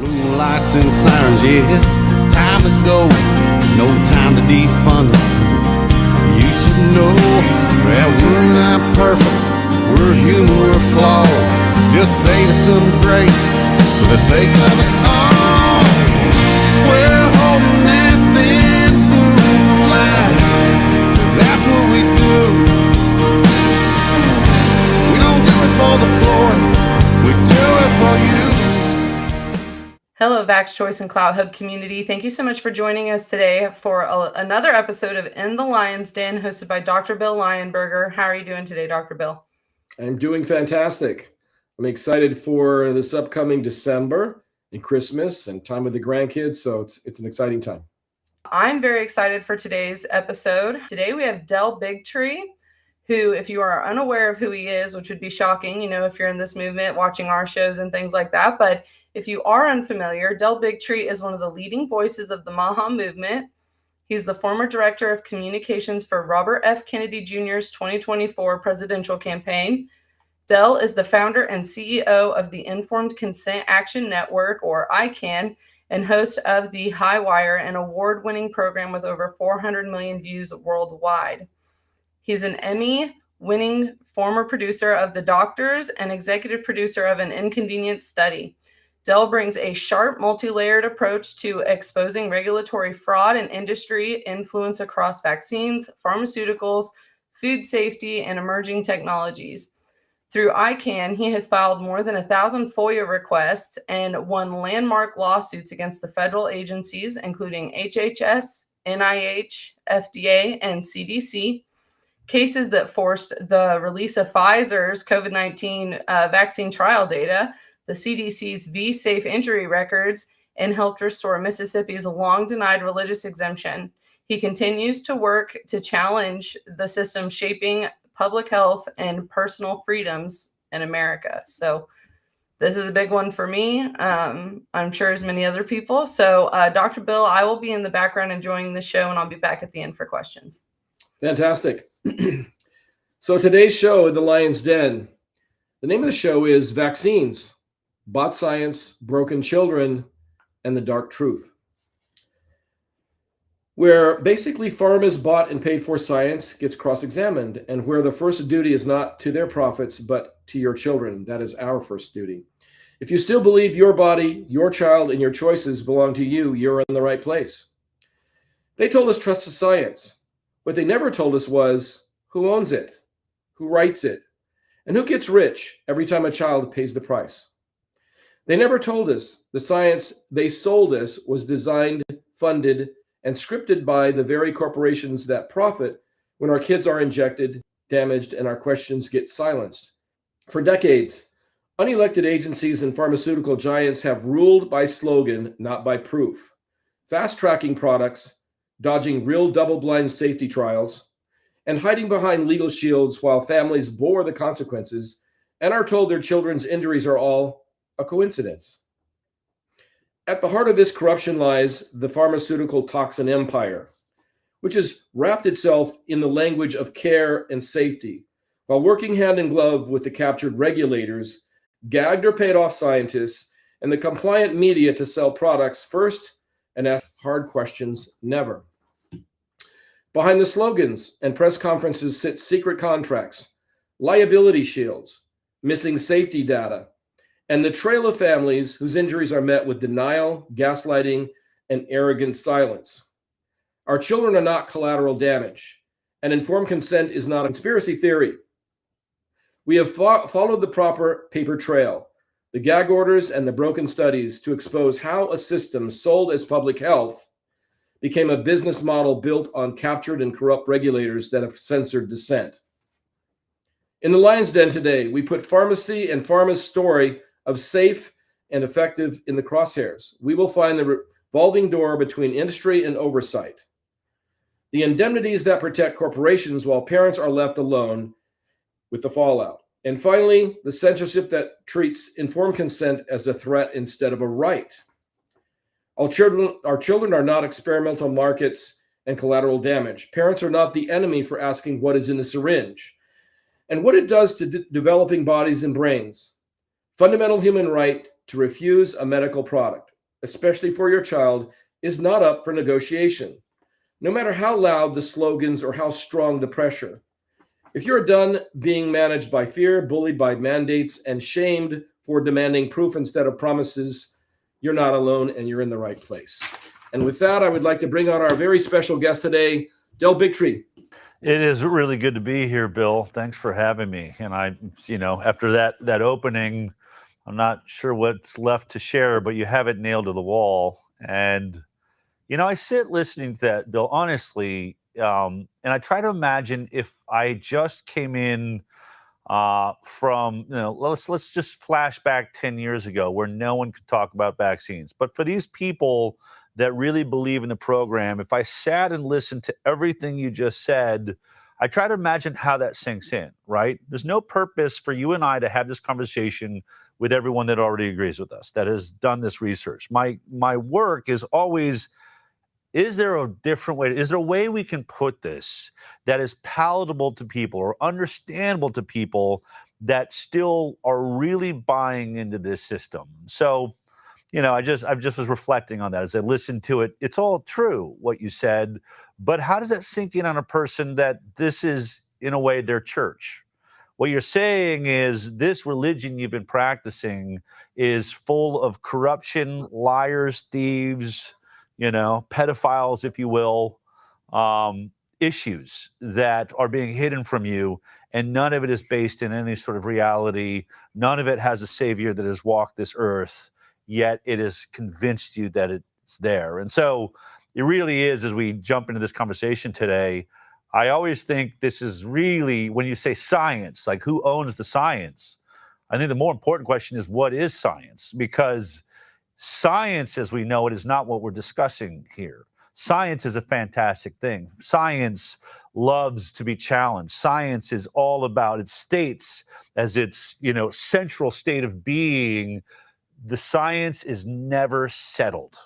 Blue lights and sirens, yeah, it's time to go. No time to defund us. You should know that we're not perfect. We're human, we're flawed. Just save us some grace for the sake of us all. We're holding that thin blue line, 'cause that's what we do. We don't do it for the glory, we do it for you. Hello, Vax Choice and Clout Hub community. Thank you so much for joining us today for another episode of In the Lion's Den, hosted by Dr. Bill Lionberger. How are you doing today, Dr. Bill? I'm doing fantastic. I'm excited for this upcoming December and Christmas and time with the grandkids, so it's an exciting time. I'm very excited for today's episode. Today we have Del Bigtree, who, if you are unaware of who he is, which would be shocking, if you're in this movement, watching our shows and things like that, but if you are unfamiliar, Del Bigtree is one of the leading voices of the MAHA movement. He's the former director of communications for Robert F. Kennedy Jr.'s 2024 presidential campaign. Del is the founder and CEO of the Informed Consent Action Network, or ICANN, and host of the High Wire, an award-winning program with over 400 million views worldwide. He's an Emmy-winning former producer of The Doctors and executive producer of An Inconvenient Study. Del brings a sharp, multi-layered approach to exposing regulatory fraud and industry influence across vaccines, pharmaceuticals, food safety, and emerging technologies. Through ICANN, he has filed more than 1,000 FOIA requests and won landmark lawsuits against the federal agencies, including HHS, NIH, FDA, and CDC, cases that forced the release of Pfizer's COVID-19 vaccine trial data, the CDC's V-Safe injury records, and helped restore Mississippi's long-denied religious exemption. He continues to work to challenge the system shaping public health and personal freedoms in America. So this is a big one for me. I'm sure as many other people. So Dr. Bill, I will be in the background enjoying the show, and I'll be back at the end for questions. Fantastic. So today's show, The Lion's Den, the name of the show is Vaccines, Bot Science, Broken Children, and the Dark Truth, where basically pharma's bought and paid for science gets cross-examined, and where the first duty is not to their profits, but to your children. That is our first duty. If you still believe your body, your child, and your choices belong to you, you're in the right place. They told us trust the science. What they never told us was who owns it, who writes it, and who gets rich every time a child pays the price. They never told us the science they sold us was designed, funded, and scripted by the very corporations that profit when our kids are injected, damaged, and our questions get silenced. For decades, unelected agencies and pharmaceutical giants have ruled by slogan, not by proof, fast-tracking products, dodging real double-blind safety trials, and hiding behind legal shields while families bore the consequences and are told their children's injuries are all a coincidence. At the heart of this corruption lies the pharmaceutical toxin empire, which has wrapped itself in the language of care and safety, while working hand in glove with the captured regulators, gagged or paid off scientists, and the compliant media to sell products first and ask hard questions never. Behind the slogans and press conferences sit secret contracts, liability shields, missing safety data, and the trail of families whose injuries are met with denial, gaslighting, and arrogant silence. Our children are not collateral damage, and informed consent is not a conspiracy theory. We have followed the proper paper trail, the gag orders and the broken studies to expose how a system sold as public health became a business model built on captured and corrupt regulators that have censored dissent. In the Lion's Den today, we put pharmacy and pharma's story of safe and effective in the crosshairs. We will find the revolving door between industry and oversight, the indemnities that protect corporations while parents are left alone with the fallout, and finally, the censorship that treats informed consent as a threat instead of a right. Our children are not experimental markets and collateral damage. Parents are not the enemy for asking what is in the syringe and what it does to developing bodies and brains. Fundamental human right to refuse a medical product. especially for your child, is not up for negotiation, no matter how loud the slogans or how strong the pressure. If you're done being managed by fear, bullied by mandates, and shamed for demanding proof instead of promises, you're not alone and you're in the right place. And with that, I would like to bring on our very special guest today, Del Bigtree. It is really good to be here, Bill. Thanks for having me. And I, after that opening, I'm not sure what's left to share, but you have it nailed to the wall. And, I sit listening to that, Bill, honestly, and I try to imagine if I just came in from, let's just flash back 10 years ago where no one could talk about vaccines. But for these people that really believe in the program, if I sat and listened to everything you just said, I try to imagine how that sinks in, right? There's no purpose for you and I to have this conversation with everyone that already agrees with us, that has done this research. My work is always, is there a different way? Is there a way we can put this that is palatable to people or understandable to people that still are really buying into this system? So, I just was reflecting on that as I listened to it. It's all true what you said, but how does that sink in on a person that this is, in a way, their church? What you're saying is this religion you've been practicing is full of corruption, liars, thieves, pedophiles, if you will, issues that are being hidden from you. And none of it is based in any sort of reality. None of it has a savior that has walked this earth, yet it has convinced you that it's there. And so it really is, as we jump into this conversation today, I always think this is really, when you say science, like who owns the science? I think the more important question is, what is science? Because science, as we know it, is not what we're discussing here. Science is a fantastic thing. Science loves to be challenged. Science is all about, it states as its, central state of being, the science is never settled.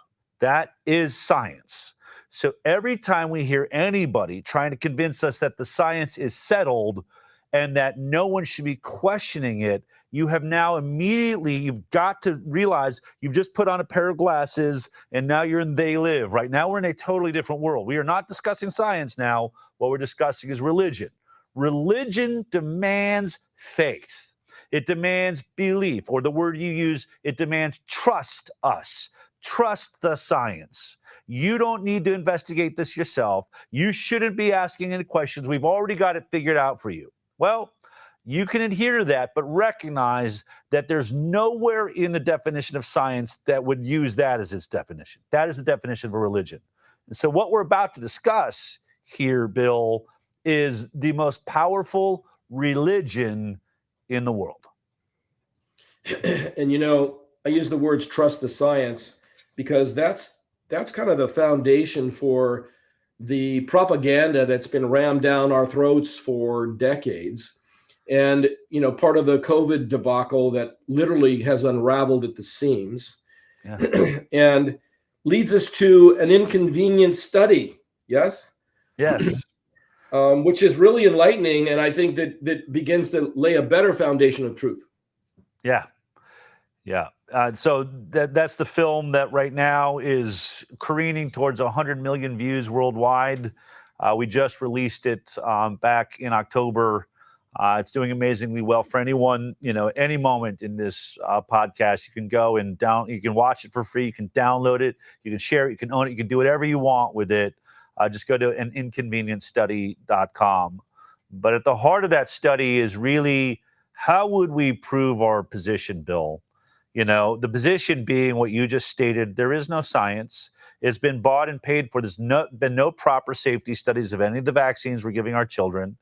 That is science. So every time we hear anybody trying to convince us that the science is settled and that no one should be questioning it, you have now immediately, you've got to realize you've just put on a pair of glasses and now you're in they live. Right now we're in a totally different world. We are not discussing science now. What we're discussing is religion. Religion demands faith. It demands belief, or the word you use, it demands trust us. Trust the science. You don't need to investigate this yourself. You shouldn't be asking any questions. We've already got it figured out for you. Well, you can adhere to that, but recognize that there's nowhere in the definition of science that would use that as its definition. That is the definition of a religion. And so what we're about to discuss here, Bill, is the most powerful religion in the world. And I use the words trust the science because that's kind of the foundation for the propaganda that's been rammed down our throats for decades. And, part of the COVID debacle that literally has unraveled at the seams, and leads us to an inconvenient study. Yes? Yes. Which is really enlightening. And I think that begins to lay a better foundation of truth. Yeah. Yeah. So that's the film that right now is careening towards 100 million views worldwide. We just released it back in October. It's doing amazingly well. For anyone, any moment in this podcast, you can go and you can watch it for free. You can download it. You can share it. You can own it. You can do whatever you want with it. Just go to aninconvenientstudy.com. But at the heart of that study is really, how would we prove our position, Bill? The position being what you just stated, there is no science. It's been bought and paid for. There's been no proper safety studies of any of the vaccines we're giving our children.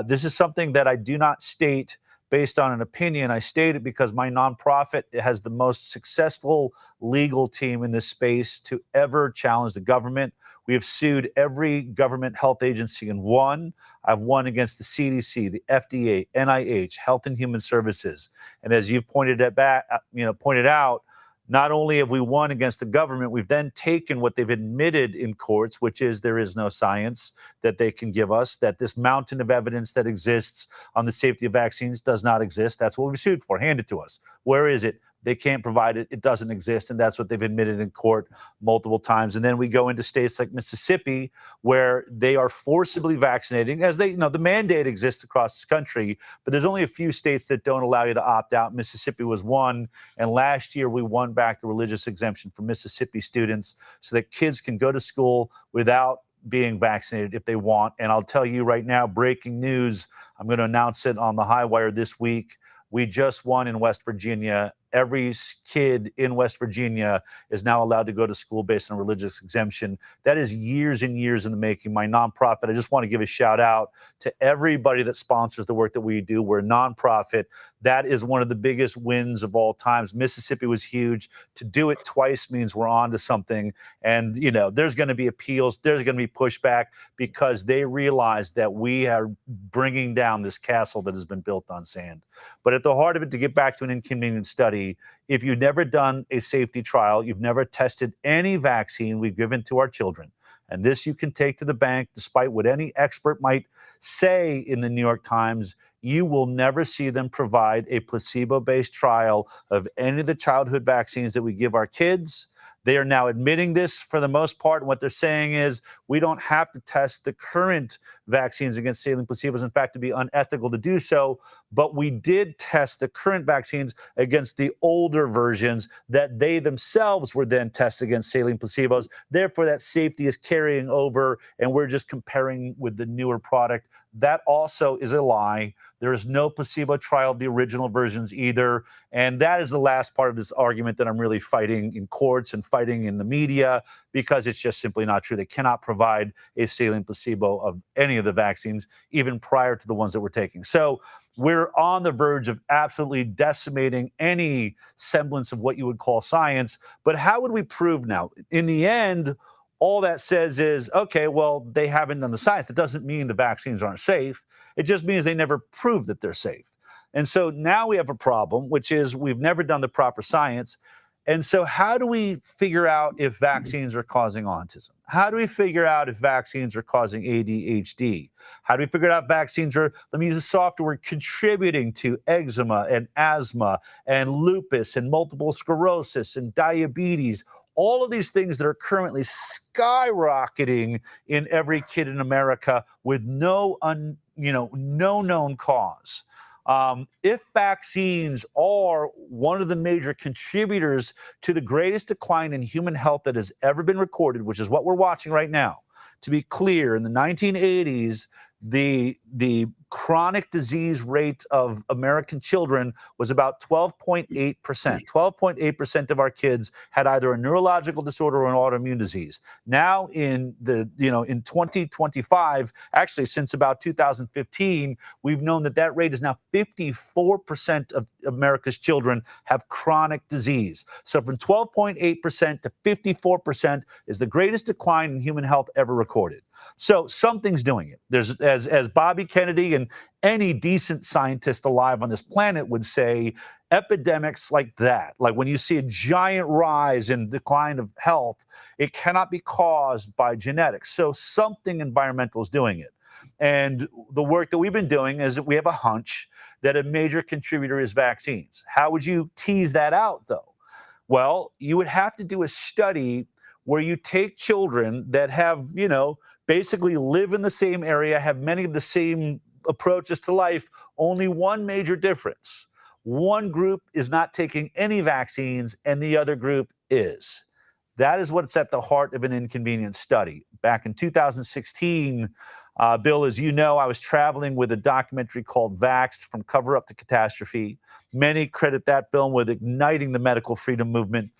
This is something that I do not state based on an opinion. I state it because my nonprofit has the most successful legal team in this space to ever challenge the government. We have sued every government health agency and won. I've won against the CDC, the FDA, NIH, Health and Human Services. And as you've pointed out, not only have we won against the government, we've then taken what they've admitted in courts, which is there is no science that they can give us, that this mountain of evidence that exists on the safety of vaccines does not exist. That's what we sued for. Hand it to us. Where is it? They can't provide it. It doesn't exist. And that's what they've admitted in court multiple times. And then we go into states like Mississippi, where they are forcibly vaccinating, as they, the mandate exists across this country, but there's only a few states that don't allow you to opt out. Mississippi was one. And last year we won back the religious exemption for Mississippi students so that kids can go to school without being vaccinated if they want. And I'll tell you right now, breaking news, I'm going to announce it on the High Wire this week. We just won in West Virginia. Every kid in West Virginia is now allowed to go to school based on religious exemption. That is years and years in the making. My nonprofit, I just want to give a shout out to everybody that sponsors the work that we do. We're a nonprofit. That is one of the biggest wins of all times. Mississippi was huge. To do it twice means we're on to something. And, there's going to be appeals. There's going to be pushback because they realize that we are bringing down this castle that has been built on sand. But at the heart of it, to get back to an inconvenient study, if you've never done a safety trial, you've never tested any vaccine we've given to our children, and this you can take to the bank, despite what any expert might say in the New York Times, you will never see them provide a placebo-based trial of any of the childhood vaccines that we give our kids. They are now admitting this for the most part. And what they're saying is we don't have to test the current vaccines against saline placebos. In fact, it'd be unethical to do so. But we did test the current vaccines against the older versions that they themselves were then tested against saline placebos. Therefore, that safety is carrying over, and we're just comparing with the newer product. That also is a lie. There is no placebo trial of the original versions either. And that is the last part of this argument that I'm really fighting in courts and fighting in the media, because it's just simply not true. They cannot provide a saline placebo of any of the vaccines, even prior to the ones that we're taking. So we're on the verge of absolutely decimating any semblance of what you would call science. But how would we prove now? In the end, all that says is, okay, well, they haven't done the science. That doesn't mean the vaccines aren't safe. It just means they never proved that they're safe. And so now we have a problem, which is we've never done the proper science. And so how do we figure out if vaccines are causing autism? How do we figure out if vaccines are causing ADHD? How do we figure out vaccines are, let me use a softer word, contributing to eczema and asthma and lupus and multiple sclerosis and diabetes? All of these things that are currently skyrocketing in every kid in America with no known cause. If vaccines are one of the major contributors to the greatest decline in human health that has ever been recorded, which is what we're watching right now, to be clear, in the 1980s, the chronic disease rate of American children was about 12.8%. 12.8% of our kids had either a neurological disorder or an autoimmune disease. Now in 2025, actually since about 2015, we've known that rate is now 54% of America's children have chronic disease. So from 12.8% to 54% is the greatest decline in human health ever recorded. So something's doing it. There's, as Bobby Kennedy and any decent scientist alive on this planet would say, epidemics like that, like when you see a giant rise in decline of health, it cannot be caused by genetics. So something environmental is doing it. And the work that we've been doing is that we have a hunch that a major contributor is vaccines. How would you tease that out, though? Well, you would have to do a study where you take children that have, basically live in the same area, have many of the same approaches to life, only one major difference. One group is not taking any vaccines and the other group is. That is what's at the heart of an inconvenient study. Back in 2016, Bill, as you know, I was traveling with a documentary called Vaxxed, From Cover Up to Catastrophe. Many credit that film with igniting the medical freedom movement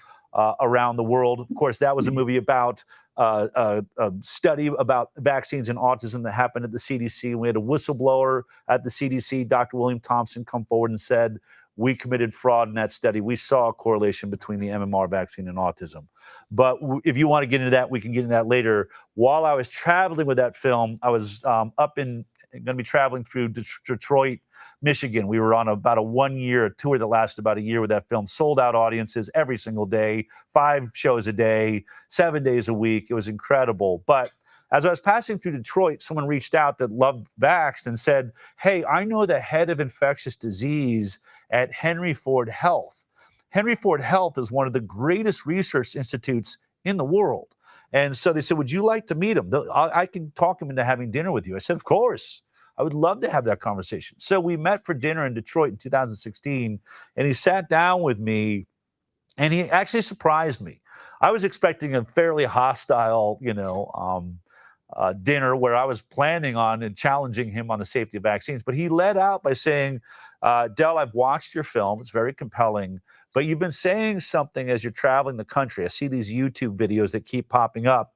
around the world. Of course, that was a movie about a study about vaccines and autism that happened at the CDC. We had a whistleblower at the CDC, Dr. William Thompson, come forward and said, we committed fraud in that study. We saw a correlation between the MMR vaccine and autism. But if you want to get into that, we can get into that later. While I was traveling with that film, I was going to be traveling through Detroit, Michigan. We were on about a 1-year tour that lasted about a year with that film, sold out audiences every single day, 5 shows a day, 7 days a week. It was incredible. But as I was passing through Detroit, someone reached out that loved Vaxxed and said, hey, I know the head of infectious disease at Henry Ford Health. Henry Ford Health is one of the greatest research institutes in the world. And so they said, would you like to meet him? I can talk him into having dinner with you. I said, of course. I would love to have that conversation. So we met for dinner in Detroit in 2016, and he sat down with me, and he actually surprised me. I was expecting a fairly hostile, dinner where I was planning on and challenging him on the safety of vaccines. But he led out by saying, Del, I've watched your film. It's very compelling. But you've been saying something as you're traveling the country. I see these YouTube videos that keep popping up.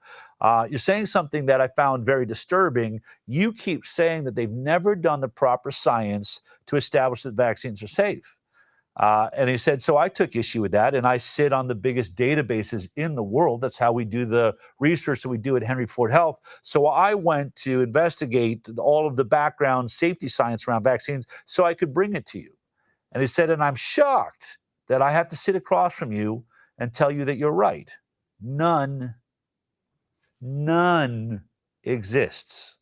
You're saying something that I found very disturbing. You keep saying that they've never done the proper science to establish that vaccines are safe. And he said, so I took issue with that, and I sit on the biggest databases in the world. That's how we do the research that we do at Henry Ford Health. So I went to investigate all of the background safety science around vaccines so I could bring it to you. And he said, and I'm shocked that I have to sit across from you and tell you that you're right. None exists.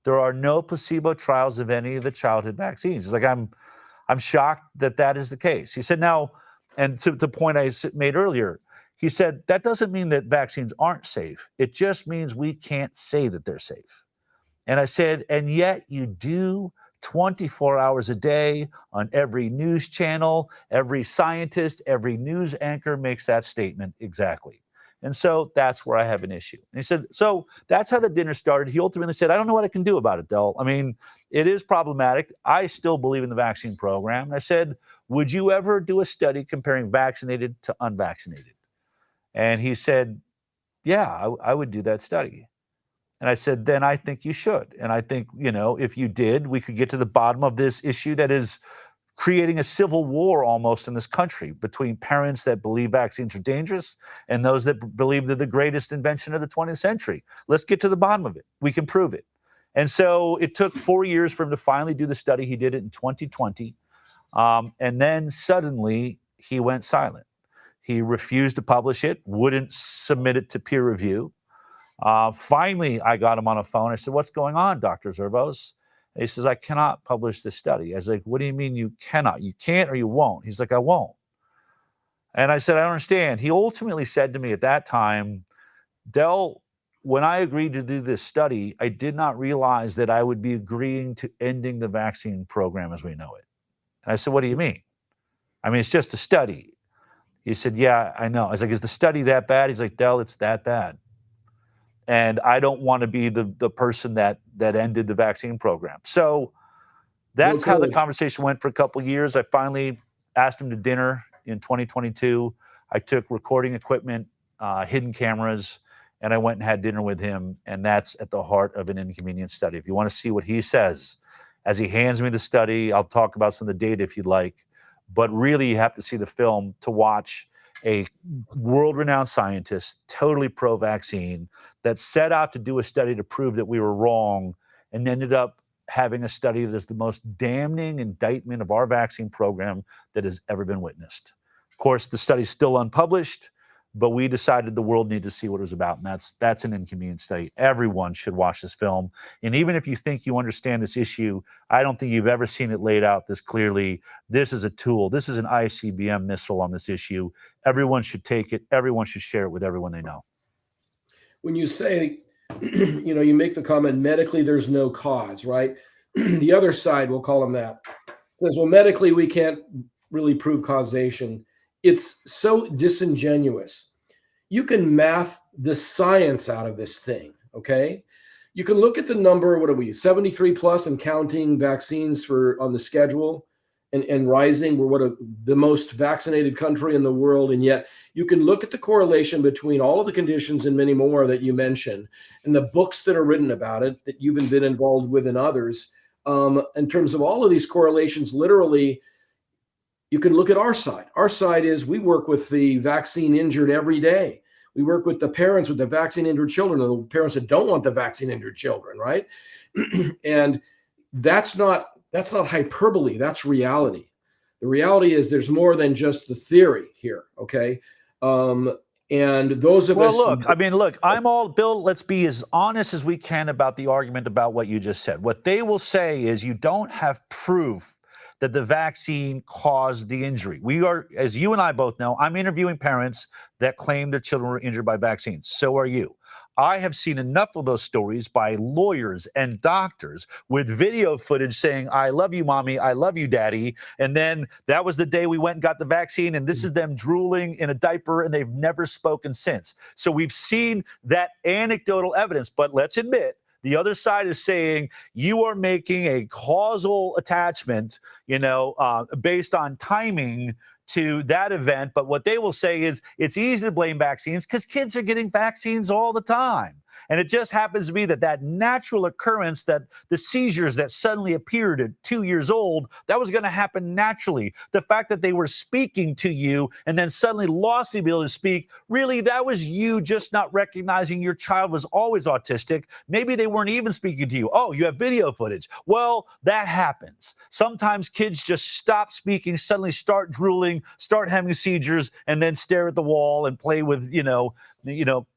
There are no placebo trials of any of the childhood vaccines. It's like, I'm shocked that that is the case. He said, now, and to the point I made earlier, he said, that doesn't mean that vaccines aren't safe. It just means we can't say that they're safe. And I said, and yet you do 24 hours a day on every news channel, every scientist, every news anchor makes that statement exactly. And so that's where I have an issue. And he said, so that's how the dinner started. He ultimately said, I don't know what I can do about it, Del. I mean, it is problematic. I still believe in the vaccine program. And I said, would you ever do a study comparing vaccinated to unvaccinated? And he said, yeah, I would do that study. And I said, then I think you should. And I think, if you did, we could get to the bottom of this issue that is creating a civil war almost in this country between parents that believe vaccines are dangerous and those that believe they're the greatest invention of the 20th century. Let's get to the bottom of it. We can prove it. And so it took 4 years for him to finally do the study. He did it in 2020. And then suddenly he went silent. He refused to publish it, wouldn't submit it to peer review. Finally, I got him on a phone. I said, what's going on, Dr. Zerbos? And he says, I cannot publish this study. I was like, what do you mean you cannot? You can't or you won't? He's like, I won't. And I said, I don't understand. He ultimately said to me at that time, Del, when I agreed to do this study, I did not realize that I would be agreeing to ending the vaccine program as we know it. And I said, what do you mean? I mean, it's just a study. He said, yeah, I know. I was like, is the study that bad? He's like, Del, it's that bad. And I don't want to be the person that ended the vaccine program. So that's how the conversation went for a couple of years. I finally asked him to dinner in 2022. I took recording equipment, hidden cameras, and I went and had dinner with him. And that's at the heart of an inconvenience study. If you want to see what he says, as he hands me the study, I'll talk about some of the data if you'd like. But really, you have to see the film to watch a world-renowned scientist, totally pro-vaccine, that set out to do a study to prove that we were wrong and ended up having a study that is the most damning indictment of our vaccine program that has ever been witnessed. Of course, the study's still unpublished, but we decided the world needed to see what it was about, and that's an inconvenient study. Everyone should watch this film. And even if you think you understand this issue, I don't think you've ever seen it laid out this clearly. This is a tool. This is an ICBM missile on this issue. Everyone should take it. Everyone should share it with everyone they know. When you say, you make the comment, medically there's no cause, right? The other side, we'll call them that, says, well, medically we can't really prove causation. It's so disingenuous. You can math the science out of this thing, okay? You can look at the number, what are we, 73 plus and counting vaccines on the schedule and rising. We're the most vaccinated country in the world, and yet you can look at the correlation between all of the conditions and many more that you mentioned and the books that are written about it that you've been involved with and others. In terms of all of these correlations, literally, you can look at our side. Our side is we work with the vaccine injured every day. We work with the parents with the vaccine injured children, or the parents that don't want the vaccine injured children, right? And that's not hyperbole. That's reality. The reality is there's more than just the theory here, okay? And those of us... Look, I'm all, Bill, let's be as honest as we can about the argument about what you just said. What they will say is you don't have proof that the vaccine caused the injury. We are, as you and I both know, I'm interviewing parents that claim their children were injured by vaccines. So are you. I have seen enough of those stories by lawyers and doctors with video footage saying, I love you, mommy, I love you, daddy. And then that was the day we went and got the vaccine, and this is them drooling in a diaper, and they've never spoken since. So we've seen that anecdotal evidence, but let's admit, the other side is saying you are making a causal attachment, based on timing to that event. But what they will say is it's easy to blame vaccines because kids are getting vaccines all the time. And it just happens to be that natural occurrence, that the seizures that suddenly appeared at 2 years old, that was going to happen naturally. The fact that they were speaking to you and then suddenly lost the ability to speak, really, that was you just not recognizing your child was always autistic. Maybe they weren't even speaking to you. Oh, you have video footage. Well, that happens. Sometimes kids just stop speaking, suddenly start drooling, start having seizures, and then stare at the wall and play with,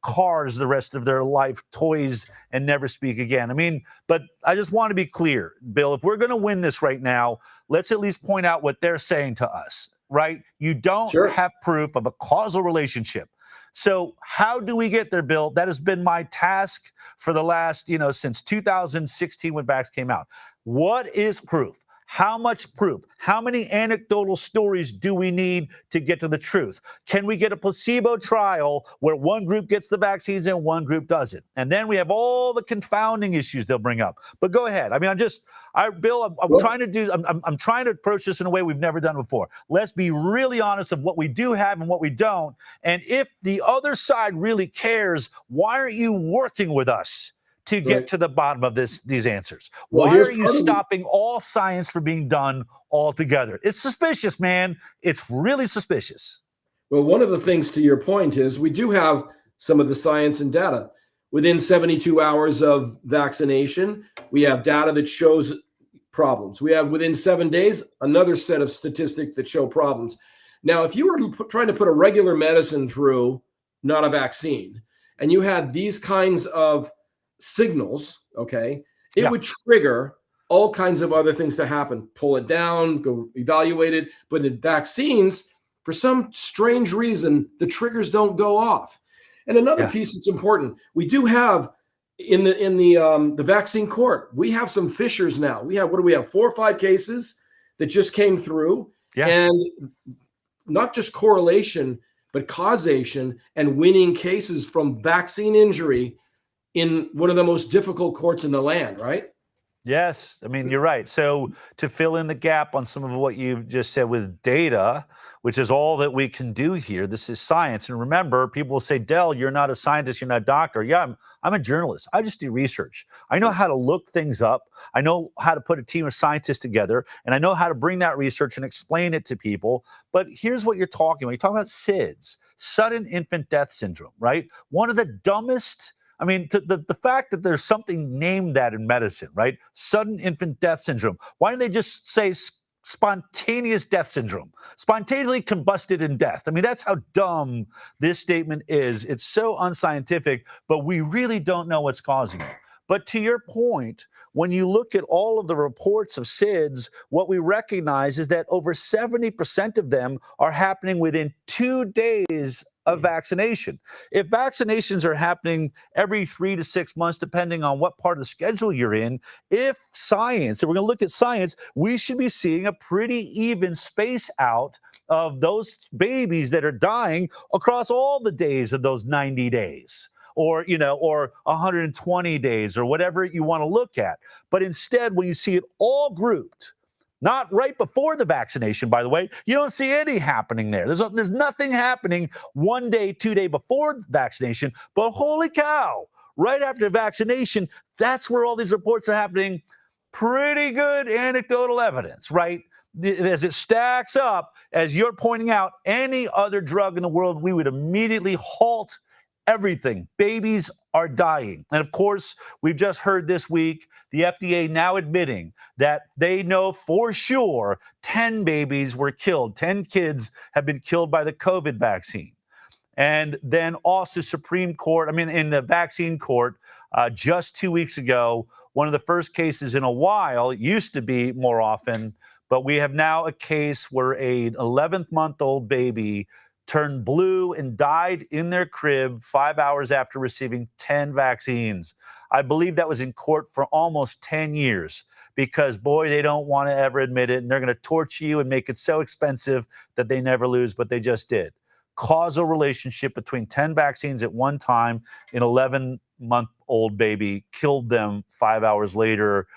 cars the rest of their life, toys, and never speak again. I mean, but I just want to be clear, Bill, if we're going to win this right now, let's at least point out what they're saying to us, right? You don't have proof of a causal relationship. So how do we get there, Bill? That has been my task for the last, since 2016 when vax came out. What is proof? How much proof? How many anecdotal stories do we need to get to the truth? Can we get a placebo trial where one group gets the vaccines and one group doesn't? And then we have all the confounding issues they'll bring up. But go ahead. I mean, Bill, I'm trying to approach this in a way we've never done before. Let's be really honest of what we do have and what we don't. And if the other side really cares, why aren't you working with us to get to the bottom of these answers? Why are you stopping all science from being done altogether? It's suspicious, man. It's really suspicious. Well, one of the things to your point is we do have some of the science and data. Within 72 hours of vaccination, we have data that shows problems. We have within 7 days, another set of statistics that show problems. Now, if you were trying to put a regular medicine through, not a vaccine, and you had these kinds of signals, it would trigger all kinds of other things to happen. Pull it down, go evaluate it. But in vaccines, for some strange reason, the triggers don't go off. And another piece that's important, we do have in the vaccine court, we have some fissures now. We have 4 or 5 cases that just came through, and not just correlation, but causation and winning cases from vaccine injury in one of the most difficult courts in the land, right? Yes. I mean, you're right. So to fill in the gap on some of what you've just said with data, which is all that we can do here, this is science. And remember, people will say, Del, you're not a scientist, you're not a doctor. Yeah, I'm a journalist. I just do research. I know how to look things up. I know how to put a team of scientists together, and I know how to bring that research and explain it to people. But here's what you're talking about. You're talking about SIDS, sudden infant death syndrome, right? One of the dumbest. I mean, the fact that there's something named that in medicine, right? Sudden infant death syndrome. Why don't they just say spontaneous death syndrome? Spontaneously combusted in death. I mean, that's how dumb this statement is. It's so unscientific, but we really don't know what's causing it. But to your point, when you look at all of the reports of SIDS, what we recognize is that over 70% of them are happening within 2 days of vaccination. If vaccinations are happening every 3 to 6 months, depending on what part of the schedule you're in, if we're going to look at science, we should be seeing a pretty even space out of those babies that are dying across all the days of those 90 days. Or 120 days or whatever you want to look at. But instead, when you see it all grouped, not right before the vaccination, by the way, you don't see any happening there. There's nothing happening 1 day, 2 days before vaccination. But holy cow, right after vaccination, that's where all these reports are happening. Pretty good anecdotal evidence, right? As it stacks up, as you're pointing out, any other drug in the world, we would immediately halt everything. Babies are dying. And of course, we've just heard this week, the FDA now admitting that they know for sure 10 babies were killed. 10 kids have been killed by the COVID vaccine. And then also Supreme Court, in the vaccine court, just 2 weeks ago, one of the first cases in a while, it used to be more often, But we have now a case where an 11-month-old baby turned blue and died in their crib 5 hours after receiving 10 vaccines. I believe that was in court for almost 10 years because, boy, they don't want to ever admit it, and they're going to torture you and make it so expensive that they never lose, but they just did. Causal relationship between 10 vaccines at one time, an 11-month-old baby killed them 5 hours later.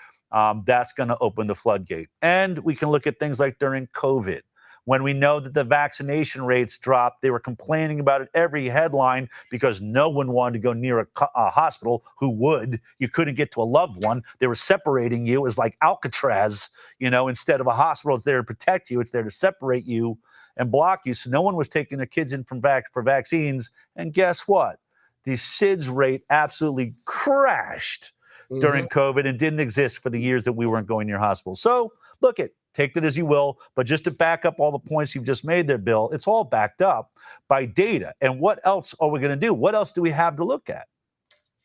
That's going to open the floodgate. And we can look at things like during COVID, when we know that the vaccination rates dropped. They were complaining about it every headline because no one wanted to go near a hospital. Who would? You couldn't get to a loved one. They were separating you. It was like Alcatraz, instead of a hospital. It's there to protect you. It's there to separate you and block you. So no one was taking their kids in for vaccines. And guess what? The SIDS rate absolutely crashed during COVID and didn't exist for the years that we weren't going near hospitals. So look at, take that as you will, but just to back up all the points you've just made there, Bill, it's all backed up by data. And what else are we going to do? What else do we have to look at?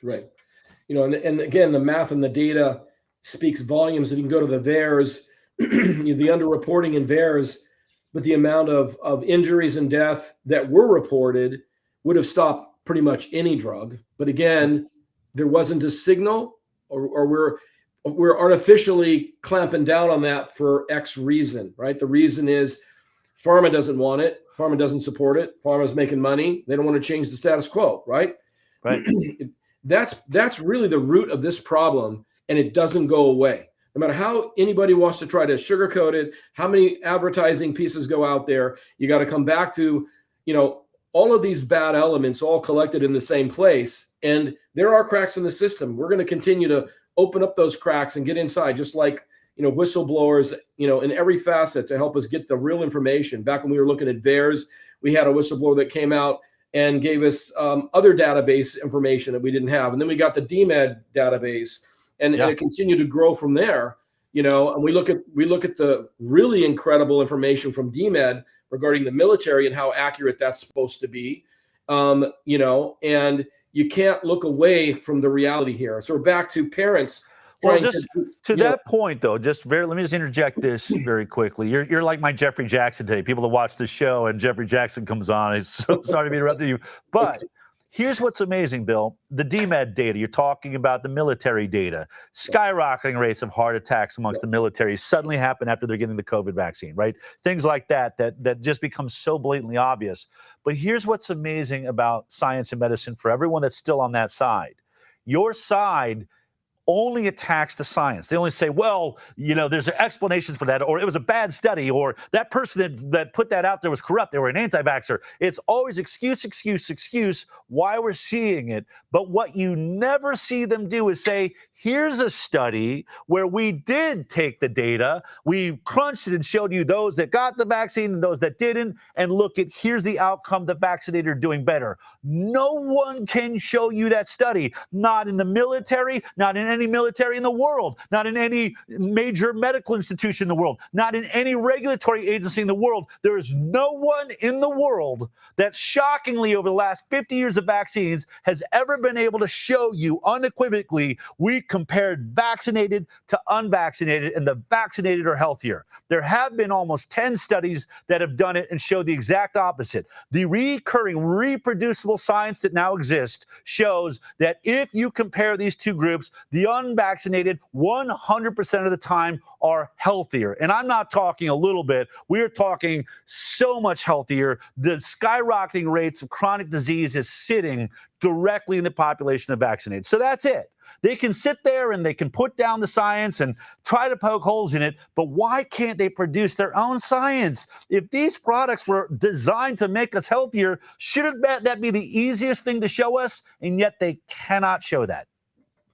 Right. And again, the math and the data speaks volumes. If you can go to the VAERS, the underreporting in VAERS, but the amount of injuries and death that were reported would have stopped pretty much any drug. But again, there wasn't a signal, or we're artificially clamping down on that for X reason, right? The reason is pharma doesn't want it. Pharma doesn't support it. Pharma's making money. They don't want to change the status quo, right? Right. That's really the root of this problem, and it doesn't go away. No matter how anybody wants to try to sugarcoat it, how many advertising pieces go out there, you got to come back to, all of these bad elements all collected in the same place. And there are cracks in the system. We're going to continue to open up those cracks and get inside, just like, whistleblowers, in every facet to help us get the real information. Back when we were looking at VAERS, we had a whistleblower that came out and gave us other database information that we didn't have. And then we got the DMED database, and it continued to grow from there. And we look at the really incredible information from DMED regarding the military and how accurate that's supposed to be. And you can't look away from the reality here. So we're back to parents. Well, just to that point, though, let me just interject this very quickly. You're like my Jeffrey Jackson today. People that watch the show and Jeffrey Jackson comes on, it's so sorry to be interrupting you. But here's what's amazing, Bill. The DMED data, you're talking about the military data. Skyrocketing rates of heart attacks amongst the military suddenly happen after they're getting the COVID vaccine, right? Things like that just become so blatantly obvious. But here's what's amazing about science and medicine for everyone that's still on that side. Your side only attacks the science. They only say, well, there's explanations for that, or it was a bad study, or that person that put that out there was corrupt. They were an anti-vaxxer. It's always excuse why we're seeing it. But what you never see them do is say, here's a study where we did take the data, we crunched it and showed you those that got the vaccine and those that didn't, and look at, here's the outcome, the vaccinated are doing better. No one can show you that study, not in the military, not in any military in the world, not in any major medical institution in the world, not in any regulatory agency in the world. There is no one in the world that shockingly over the last 50 years of vaccines has ever been able to show you unequivocally we compared vaccinated to unvaccinated, and the vaccinated are healthier. There have been almost 10 studies that have done it and show the exact opposite. The recurring, reproducible science that now exists shows that if you compare these two groups, the unvaccinated 100% of the time are healthier. And I'm not talking a little bit. We're talking so much healthier. The skyrocketing rates of chronic disease is sitting directly in the population of vaccinated. So that's it. They can sit there and they can put down the science and try to poke holes in it, but why can't they produce their own science? If these products were designed to make us healthier, shouldn't that be the easiest thing to show us? And yet they cannot show that.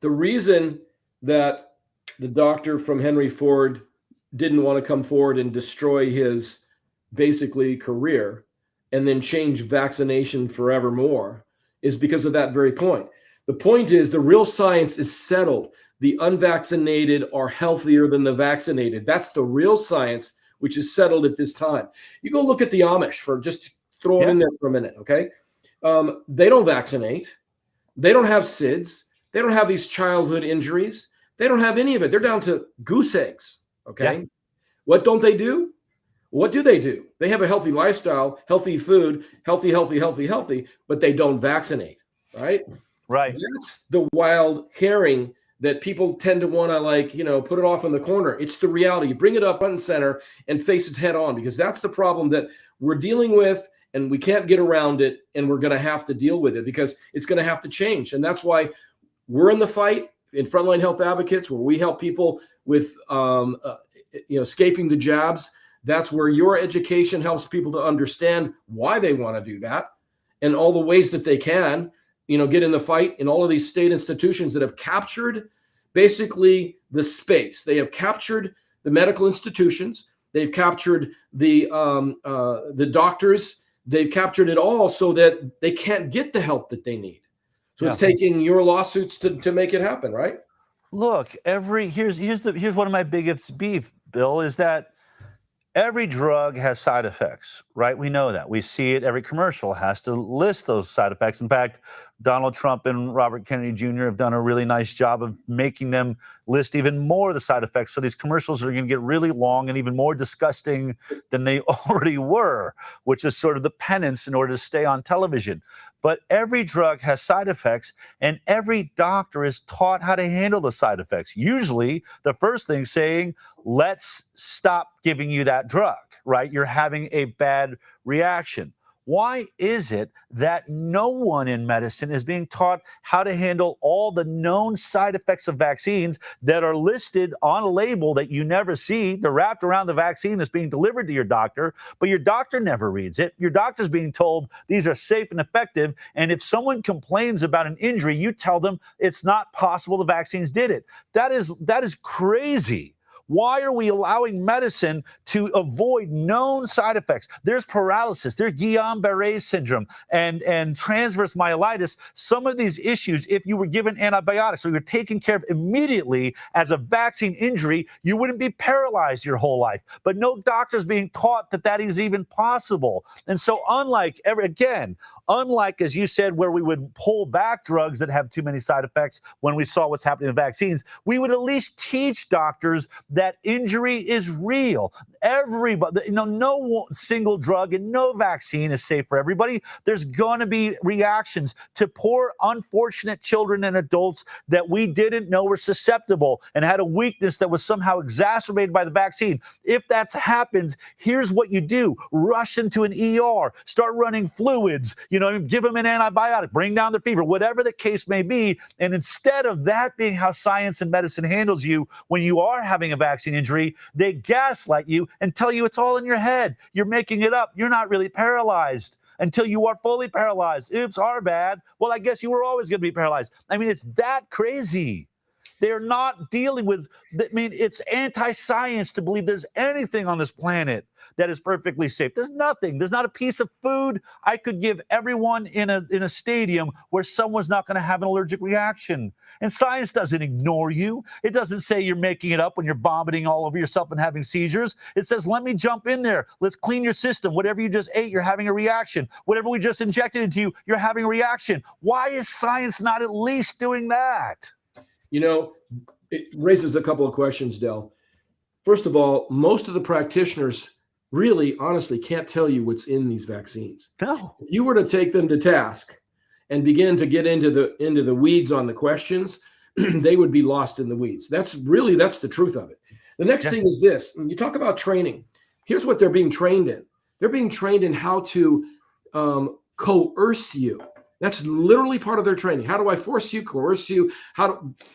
The reason that the doctor from Henry Ford didn't want to come forward and destroy his basically career and then change vaccination forevermore is because of that very point. The point is the real science is settled. The unvaccinated are healthier than the vaccinated. That's the real science, which is settled at this time. You go look at the Amish, for just throw it in there for a minute, okay? They don't vaccinate. They don't have SIDS. They don't have these childhood injuries. They don't have any of it. They're down to goose eggs, okay? What don't they do? What do? They have a healthy lifestyle, healthy food, healthy, but they don't vaccinate, right? Right. That's the wild herring that people tend to want to put it off in the corner. It's the reality. You bring it up front and center and face it head on, because that's the problem that we're dealing with, and we can't get around it, and we're going to have to deal with it because it's going to have to change. And that's why we're in the fight in Frontline Health Advocates, where we help people with escaping the jabs. That's where your education helps people to understand why they want to do that and all the ways that they can, get in the fight in all of these state institutions that have captured basically the space. They have captured the medical institutions. They've captured the doctors. They've captured it all so that they can't get the help that they need. So It's taking your lawsuits to make it happen, right? Look, here's one of my biggest beef, Bill, is that every drug has side effects, right? We know that. We see it. Every commercial has to list those side effects. In fact, Donald Trump and Robert Kennedy Jr. have done a really nice job of making them list even more of the side effects. So these commercials are going to get really long and even more disgusting than they already were, which is sort of the penance in order to stay on television. But every drug has side effects, and every doctor is taught how to handle the side effects. Usually, the first thing saying, let's stop giving you that drug, right? You're having a bad reaction. Why is it that no one in medicine is being taught how to handle all the known side effects of vaccines that are listed on a label that you never see? They're wrapped around the vaccine that's being delivered to your doctor, but your doctor never reads it. Your doctor's being told these are safe and effective, and if someone complains about an injury, you tell them it's not possible the vaccines did it. That is crazy. Why are we allowing medicine to avoid known side effects? There's paralysis, there's Guillain-Barré syndrome, and transverse myelitis. Some of these issues, if you were given antibiotics or you're taken care of immediately as a vaccine injury, you wouldn't be paralyzed your whole life. But no doctor's being taught that is even possible. And so unlike, as you said, where we would pull back drugs that have too many side effects when we saw what's happening in vaccines, we would at least teach doctors that injury is real. Everybody, no single drug and no vaccine is safe for everybody. There's going to be reactions to poor, unfortunate children and adults that we didn't know were susceptible and had a weakness that was somehow exacerbated by the vaccine. If that happens, here's what you do. Rush into an ER, start running fluids, give them an antibiotic, bring down their fever, whatever the case may be. And instead of that being how science and medicine handles you when you are having a vaccine injury, they gaslight you and tell you it's all in your head. You're making it up. You're not really paralyzed until you are fully paralyzed. Oops, our bad. Well, I guess you were always going to be paralyzed. I mean, it's that crazy. They're not dealing with, it's anti-science to believe there's anything on this planet that is perfectly safe. There's nothing. There's not a piece of food I could give everyone in a stadium where someone's not going to have an allergic reaction. And science doesn't ignore you. It doesn't say you're making it up when you're vomiting all over yourself and having seizures. It says, let me jump in there. Let's clean your system. Whatever you just ate, you're having a reaction. Whatever we just injected into you, you're having a reaction. Why is science not at least doing that? It raises a couple of questions, Del. First of all, most of the practitioners really, honestly, can't tell you what's in these vaccines. No. If you were to take them to task and begin to get into the weeds on the questions, they would be lost in the weeds. That's the truth of it. The next thing is this. When you talk about training, here's what they're being trained in. They're being trained in how to coerce you. That's literally part of their training. How do I force you, coerce you?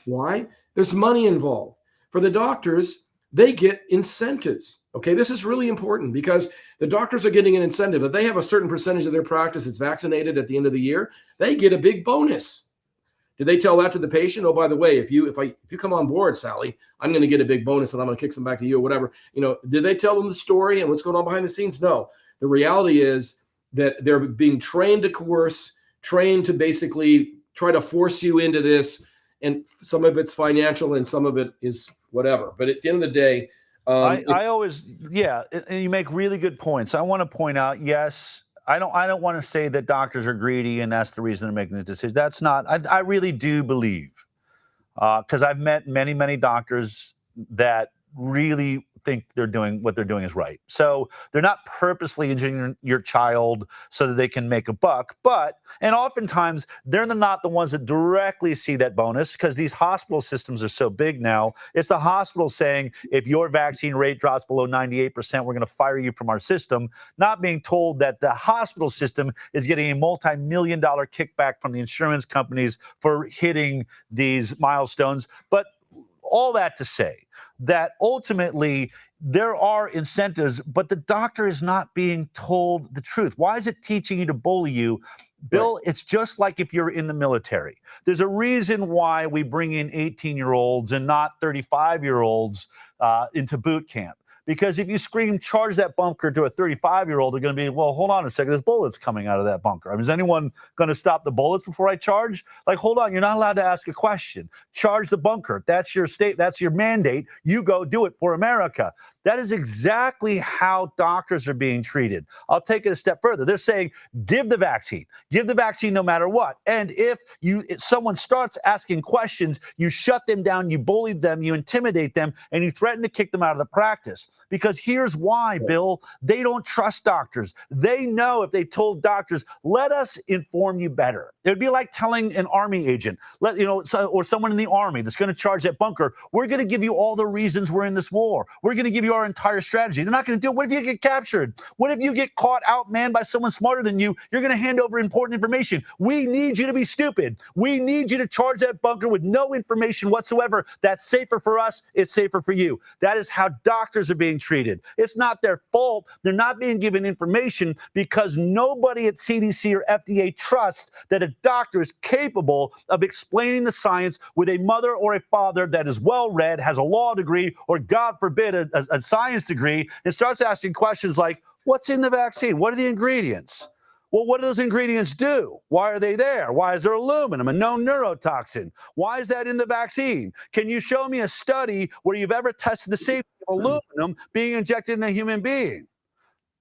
Why? There's money involved. For the doctors, they get incentives. Okay, this is really important because the doctors are getting an incentive. If they have a certain percentage of their practice that's vaccinated at the end of the year, they get a big bonus. Do they tell that to the patient? Oh, by the way, if you come on board, Sally, I'm going to get a big bonus and I'm going to kick some back to you or whatever. Did they tell them the story and what's going on behind the scenes? No. The reality is that they're being trained to coerce, trained to basically try to force you into this. And some of it's financial and some of it is whatever. But at the end of the day, and you make really good points. I want to point out, yes, I don't want to say that doctors are greedy and that's the reason they're making this decision. That's not. I really do believe, because I've met many doctors that really think what they're doing is right. So they're not purposely engineering your child so that they can make a buck. And oftentimes they're not the ones that directly see that bonus, because these hospital systems are so big now. It's the hospital saying, if your vaccine rate drops below 98%, we're going to fire you from our system, not being told that the hospital system is getting a multi-million-dollar kickback from the insurance companies for hitting these milestones. But all that to say that ultimately there are incentives, but the doctor is not being told the truth. Why is it teaching you to bully you? Bill, right. It's just like if you're in the military. There's a reason why we bring in 18-year-olds and not 35-year-olds into boot camp. Because if you scream, charge that bunker to a 35-year-old, they're going to be, well, hold on a second, there's bullets coming out of that bunker. I mean, is anyone going to stop the bullets before I charge? Like, hold on, you're not allowed to ask a question. Charge the bunker. That's your state. That's your mandate. You go do it for America. That is exactly how doctors are being treated. I'll take it a step further. They're saying, give the vaccine no matter what. And if someone starts asking questions, you shut them down, you bully them, you intimidate them, and you threaten to kick them out of the practice. Because here's why, Bill, they don't trust doctors. They know if they told doctors, let us inform you better. It would be like telling an Army agent, or someone in the Army that's going to charge that bunker, we're going to give you all the reasons we're in this war. We're going to give you our entire strategy. They're not going to do it. What if you get captured? What if you get caught outmanned by someone smarter than you? You're going to hand over important information. We need you to be stupid. We need you to charge that bunker with no information whatsoever. That's safer for us. It's safer for you. That is how doctors are being treated. It's not their fault. They're not being given information because nobody at CDC or FDA trusts that a doctor is capable of explaining the science with a mother or a father that is well-read, has a law degree, or God forbid, a science degree, and starts asking questions like, what's in the vaccine? What are the ingredients? Well, what do those ingredients do? Why are they there? Why is there aluminum, a known neurotoxin? Why is that in the vaccine? Can you show me a study where you've ever tested the safety of aluminum being injected in a human being?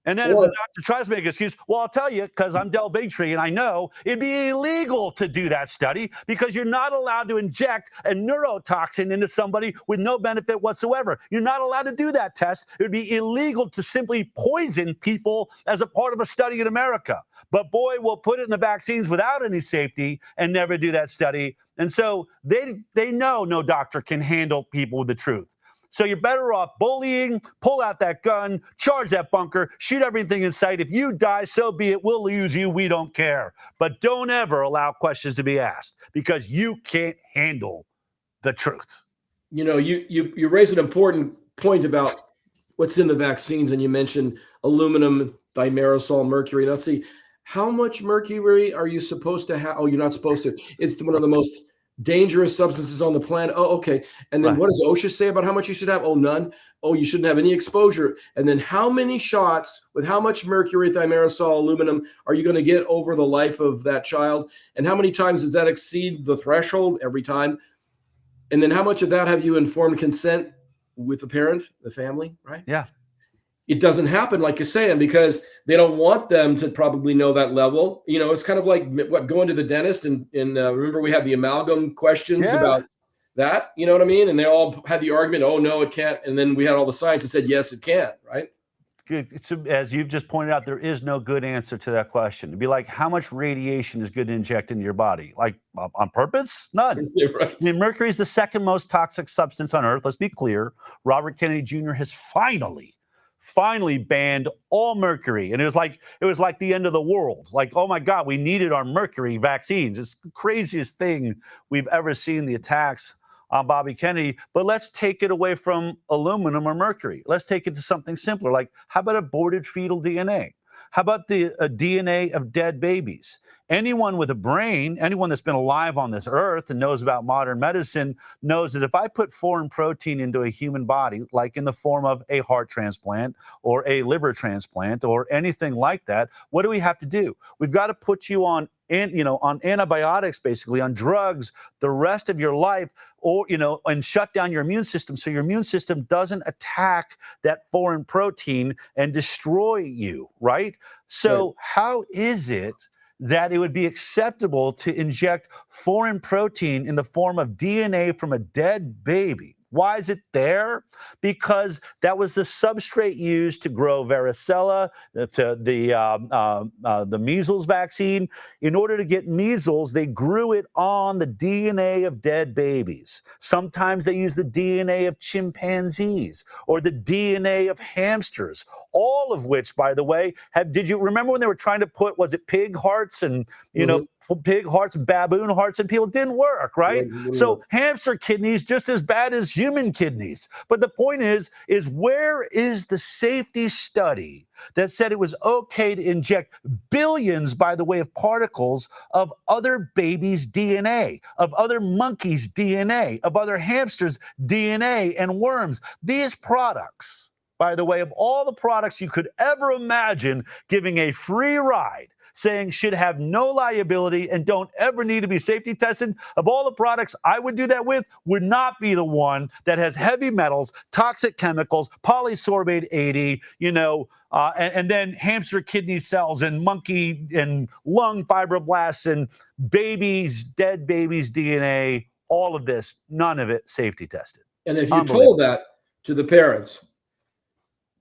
And then if the doctor tries to make an excuse, well, I'll tell you, because I'm Del Bigtree and I know it'd be illegal to do that study because you're not allowed to inject a neurotoxin into somebody with no benefit whatsoever. You're not allowed to do that test. It would be illegal to simply poison people as a part of a study in America. But boy, we'll put it in the vaccines without any safety and never do that study. And so they know no doctor can handle people with the truth. So you're better off bullying, pull out that gun, charge that bunker, shoot everything in sight. If you die, so be it. We'll lose you. We don't care. But don't ever allow questions to be asked because you can't handle the truth. You know, you raise an important point about what's in the vaccines, and you mentioned aluminum, thimerosal, mercury. Let's see, how much mercury are you supposed to have? Oh, you're not supposed to. It's one of the most dangerous substances on the planet. Oh, okay. And then what does OSHA say about how much you should have? Oh, none. Oh, you shouldn't have any exposure. And then how many shots with how much mercury, thimerosal, aluminum are you going to get over the life of that child? And how many times does that exceed the threshold every time? And then how much of that have you informed consent with the parent, the family, right? Yeah. It doesn't happen, like you're saying, because they don't want them to probably know that level. You know, it's kind of like going to the dentist and remember we had the amalgam questions about that, you know what I mean? And they all had the argument, oh, no, it can't. And then we had all the science that said, yes, it can, right? As you've just pointed out, there is no good answer to that question. It'd be like, how much radiation is good to inject into your body? Like on purpose? None. Right. I mean, mercury is the second most toxic substance on Earth. Let's be clear. Robert Kennedy Jr. has finally banned all mercury. And it was like the end of the world. Like, oh my God, we needed our mercury vaccines. It's the craziest thing we've ever seen, the attacks on Bobby Kennedy. But let's take it away from aluminum or mercury. Let's take it to something simpler. Like, how about aborted fetal DNA? How about the DNA of dead babies? Anyone with a brain, anyone that's been alive on this earth and knows about modern medicine knows that if I put foreign protein into a human body, like in the form of a heart transplant or a liver transplant or anything like that, what do we have to do? We've got to put you on antibiotics, basically on drugs the rest of your life, or, and shut down your immune system so your immune system doesn't attack that foreign protein and destroy you, right? So how is it that it would be acceptable to inject foreign protein in the form of DNA from a dead baby Why is it there? Because that was the substrate used to grow varicella, the measles vaccine. In order to get measles, they grew it on the DNA of dead babies. Sometimes they used the DNA of chimpanzees or the DNA of hamsters, all of which, by the way, did you remember when they were trying to put, was it pig hearts and, pig hearts and baboon hearts, and people? It didn't work, right? So hamster kidneys just as bad as human kidneys. But the point is where is the safety study that said it was okay to inject billions, by the way, of particles of other babies' DNA, of other monkeys' DNA, of other hamsters' DNA and worms? These products, by the way, of all the products you could ever imagine giving a free ride, saying should have no liability and don't ever need to be safety tested, of all the products I would do that with, would not be the one that has heavy metals, toxic chemicals, polysorbate 80, and then hamster kidney cells and monkey and lung fibroblasts and dead babies' DNA, all of this, none of it safety tested. And if you told that to the parents,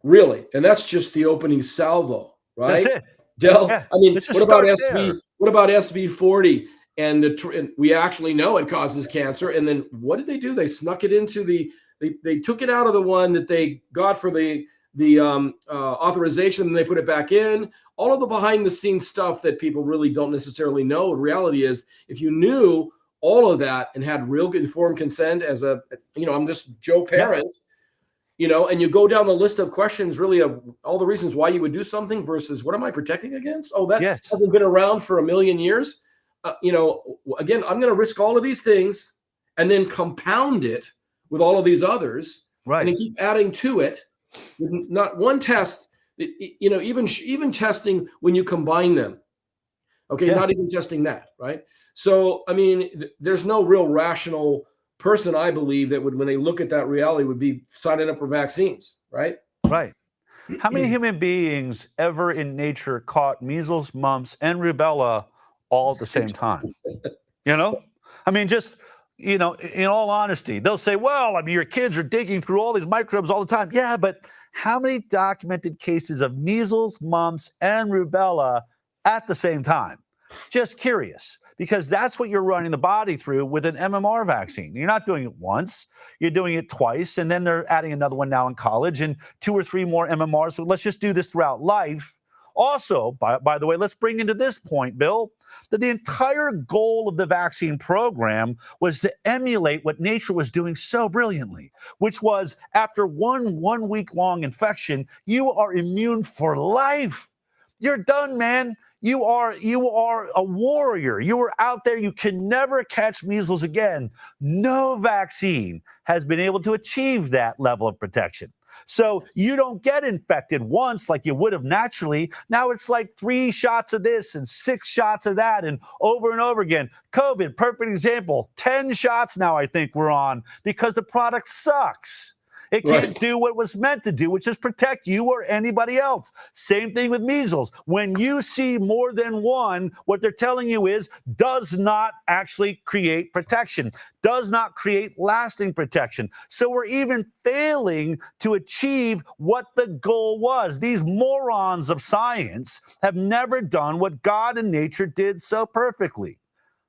really, and that's just the opening salvo, right? That's it. Del, Yeah, I mean, what about there. What about SV40? And we actually know it causes cancer. And then what did they do? They snuck it into they took it out of the one that they got for the authorization, and they put it back in. All of the behind the scenes stuff that people really don't necessarily know. The reality is, if you knew all of that and had real informed consent as I'm just Joe parent. And you go down the list of questions, really, of all the reasons why you would do something versus what am I protecting against? Oh, that hasn't been around for a million years. Again, I'm going to risk all of these things and then compound it with all of these others, right? And then keep adding to it. Not one test, even testing when you combine them. Okay, not even testing that, right? So, I mean, there's no real rational person, I believe, that would, when they look at that reality, would be signing up for vaccines, right? Right. How many human beings ever in nature caught measles, mumps, and rubella all at the same time? I mean, just, in all honesty, they'll say, well, I mean, your kids are digging through all these microbes all the time. Yeah, but how many documented cases of measles, mumps, and rubella at the same time? Just curious. Because that's what you're running the body through with an MMR vaccine. You're not doing it once, you're doing it twice, and then they're adding another one now in college and 2 or 3 more MMRs. So let's just do this throughout life. Also, by the way, let's bring into this point, Bill, that the entire goal of the vaccine program was to emulate what nature was doing so brilliantly, which was after one week-long infection, you are immune for life. You're done, man. You are a warrior. You are out there. You can never catch measles again. No vaccine has been able to achieve that level of protection. So you don't get infected once like you would have naturally. Now it's like 3 shots of this and 6 shots of that and over again. COVID, perfect example. 10 shots now I think we're on because the product sucks. It can't do what it was meant to do, which is protect you or anybody else. Same thing with measles. When you see more than one, what they're telling you is does not actually create protection, does not create lasting protection. So we're even failing to achieve what the goal was. These morons of science have never done what God and nature did so perfectly.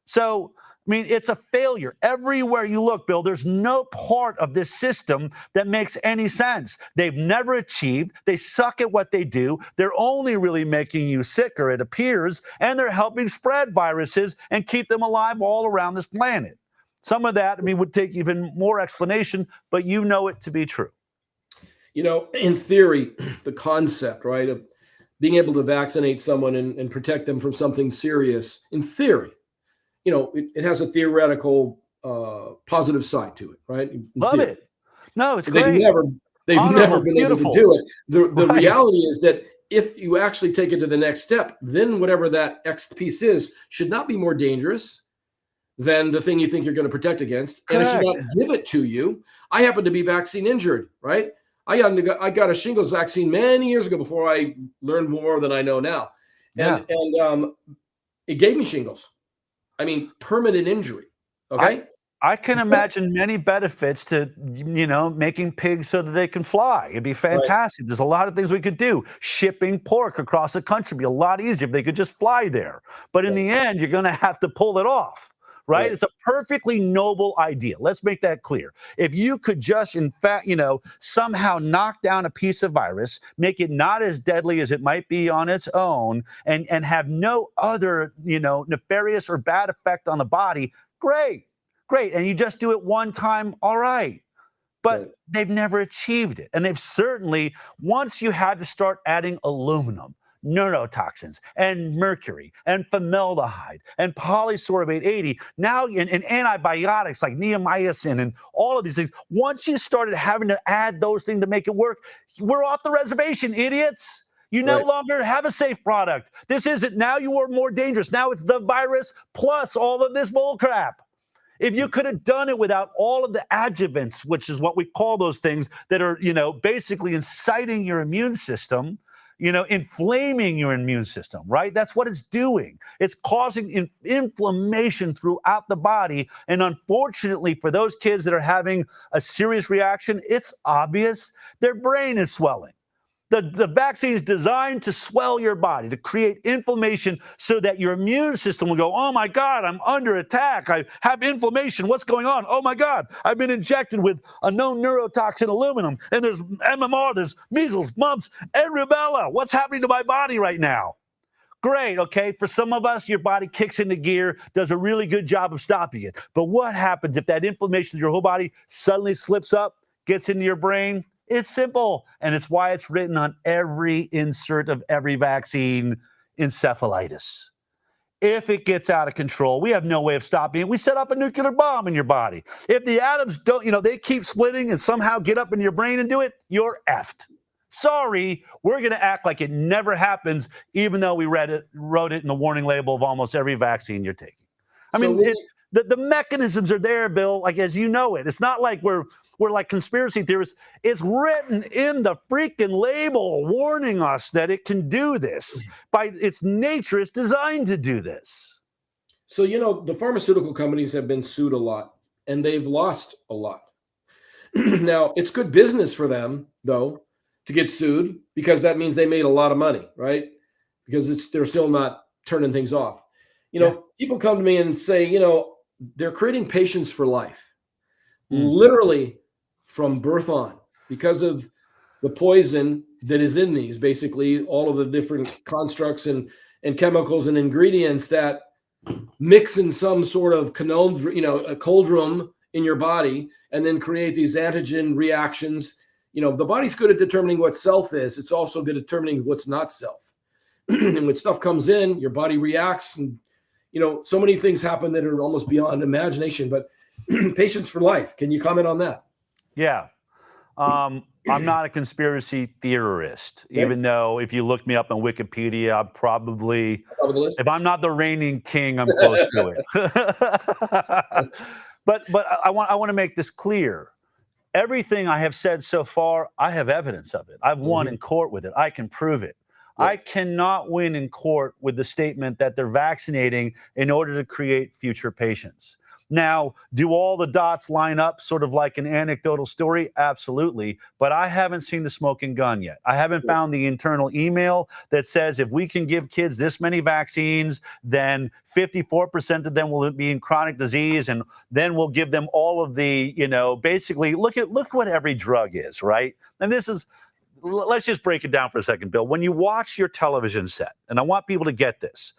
So, I mean, it's a failure. Everywhere you look, Bill, there's no part of this system that makes any sense. They've never achieved. They suck at what they do. They're only really making you sicker, it appears, and they're helping spread viruses and keep them alive all around this planet. Some of that, I mean, would take even more explanation, but you know it to be true. In theory, the concept, right, of being able to vaccinate someone and protect them from something serious, in theory, it has a theoretical positive side to it, right? Love it. No, it's great. They've never been able to do it. The reality is that if you actually take it to the next step, then whatever that X piece is should not be more dangerous than the thing you think you're going to protect against. Correct. And it should not give it to you. I happen to be vaccine injured, right? I got a shingles vaccine many years ago before I learned more than I know now. And it gave me shingles. I mean, permanent injury. Okay. I can imagine many benefits to, making pigs so that they can fly. It'd be Right. fantastic. There's a lot of things we could do. Shipping pork across the country would be a lot easier if they could just fly there. But in Right. the end, you're going to have to pull it off, right? Right. It's a perfectly noble idea. Let's make that clear. If you could just, in fact, somehow knock down a piece of virus, make it not as deadly as it might be on its own, and have no other, nefarious or bad effect on the body, great. Great. And you just do it one time, all right. But Right. they've never achieved it. And they've certainly, once you had to start adding aluminum, neurotoxins, and mercury, and formaldehyde, and polysorbate 80, now and antibiotics like neomycin and all of these things, once you started having to add those things to make it work, we're off the reservation, idiots. You no Right. longer have a safe product. This isn't, now you are more dangerous. Now it's the virus plus all of this bull crap. If you could have done it without all of the adjuvants, which is what we call those things that are, basically inciting your immune system, inflaming your immune system, right? That's what it's doing. It's causing inflammation throughout the body. And unfortunately, for those kids that are having a serious reaction, it's obvious their brain is swelling. The vaccine is designed to swell your body, to create inflammation so that your immune system will go, oh my God, I'm under attack. I have inflammation. What's going on? Oh my God, I've been injected with a known neurotoxin, aluminum, and there's MMR, there's measles, mumps, and rubella. What's happening to my body right now? Great, okay. For some of us, your body kicks into gear, does a really good job of stopping it. But what happens if that inflammation in your whole body suddenly slips up, gets into your brain? It's simple, and it's why it's written on every insert of every vaccine: encephalitis. If it gets out of control, we have no way of stopping it. We set off a nuclear bomb in your body. If the atoms don't, they keep splitting and somehow get up in your brain and do it, you're effed. Sorry, we're going to act like it never happens, even though we wrote it in the warning label of almost every vaccine you're taking. I So mean, the mechanisms are there, Bill, like as you know it. It's not like we're like conspiracy theorists. It's written in the freaking label warning us that it can do this. By its nature, it's designed to do this. So, the pharmaceutical companies have been sued a lot, and they've lost a lot. Now, it's good business for them, though, to get sued, because that means they made a lot of money, right? Because they're still not turning things off. People come to me and say, they're creating patients for life, literally from birth on, because of the poison that is in these, basically all of the different constructs and chemicals and ingredients that mix in some sort of a cauldron in your body and then create these antigen reactions. The body's good at determining what self is. It's also good at determining what's not self. And when stuff comes in, your body reacts, and so many things happen that are almost beyond imagination. But patients for life. Can you comment on that? Yeah. I'm not a conspiracy theorist, Okay. even though if you look me up on Wikipedia, I'm probably, Top of the list. if I'm not the reigning king, I'm close to it. But I want to make this clear. Everything I have said so far, I have evidence of it. I've won in court with it. I can prove it. Yeah. I cannot win in court with the statement that they're vaccinating in order to create future patients. Now, do all the dots line up sort of like an anecdotal story? Absolutely. But I haven't seen the smoking gun yet. I haven't found the internal email that says if we can give kids this many vaccines, then 54% of them will be in chronic disease. And then we'll give them all of the, basically look what every drug is, right? And this is, let's just break it down for a second, Bill. When you watch your television set, and I want people to get this,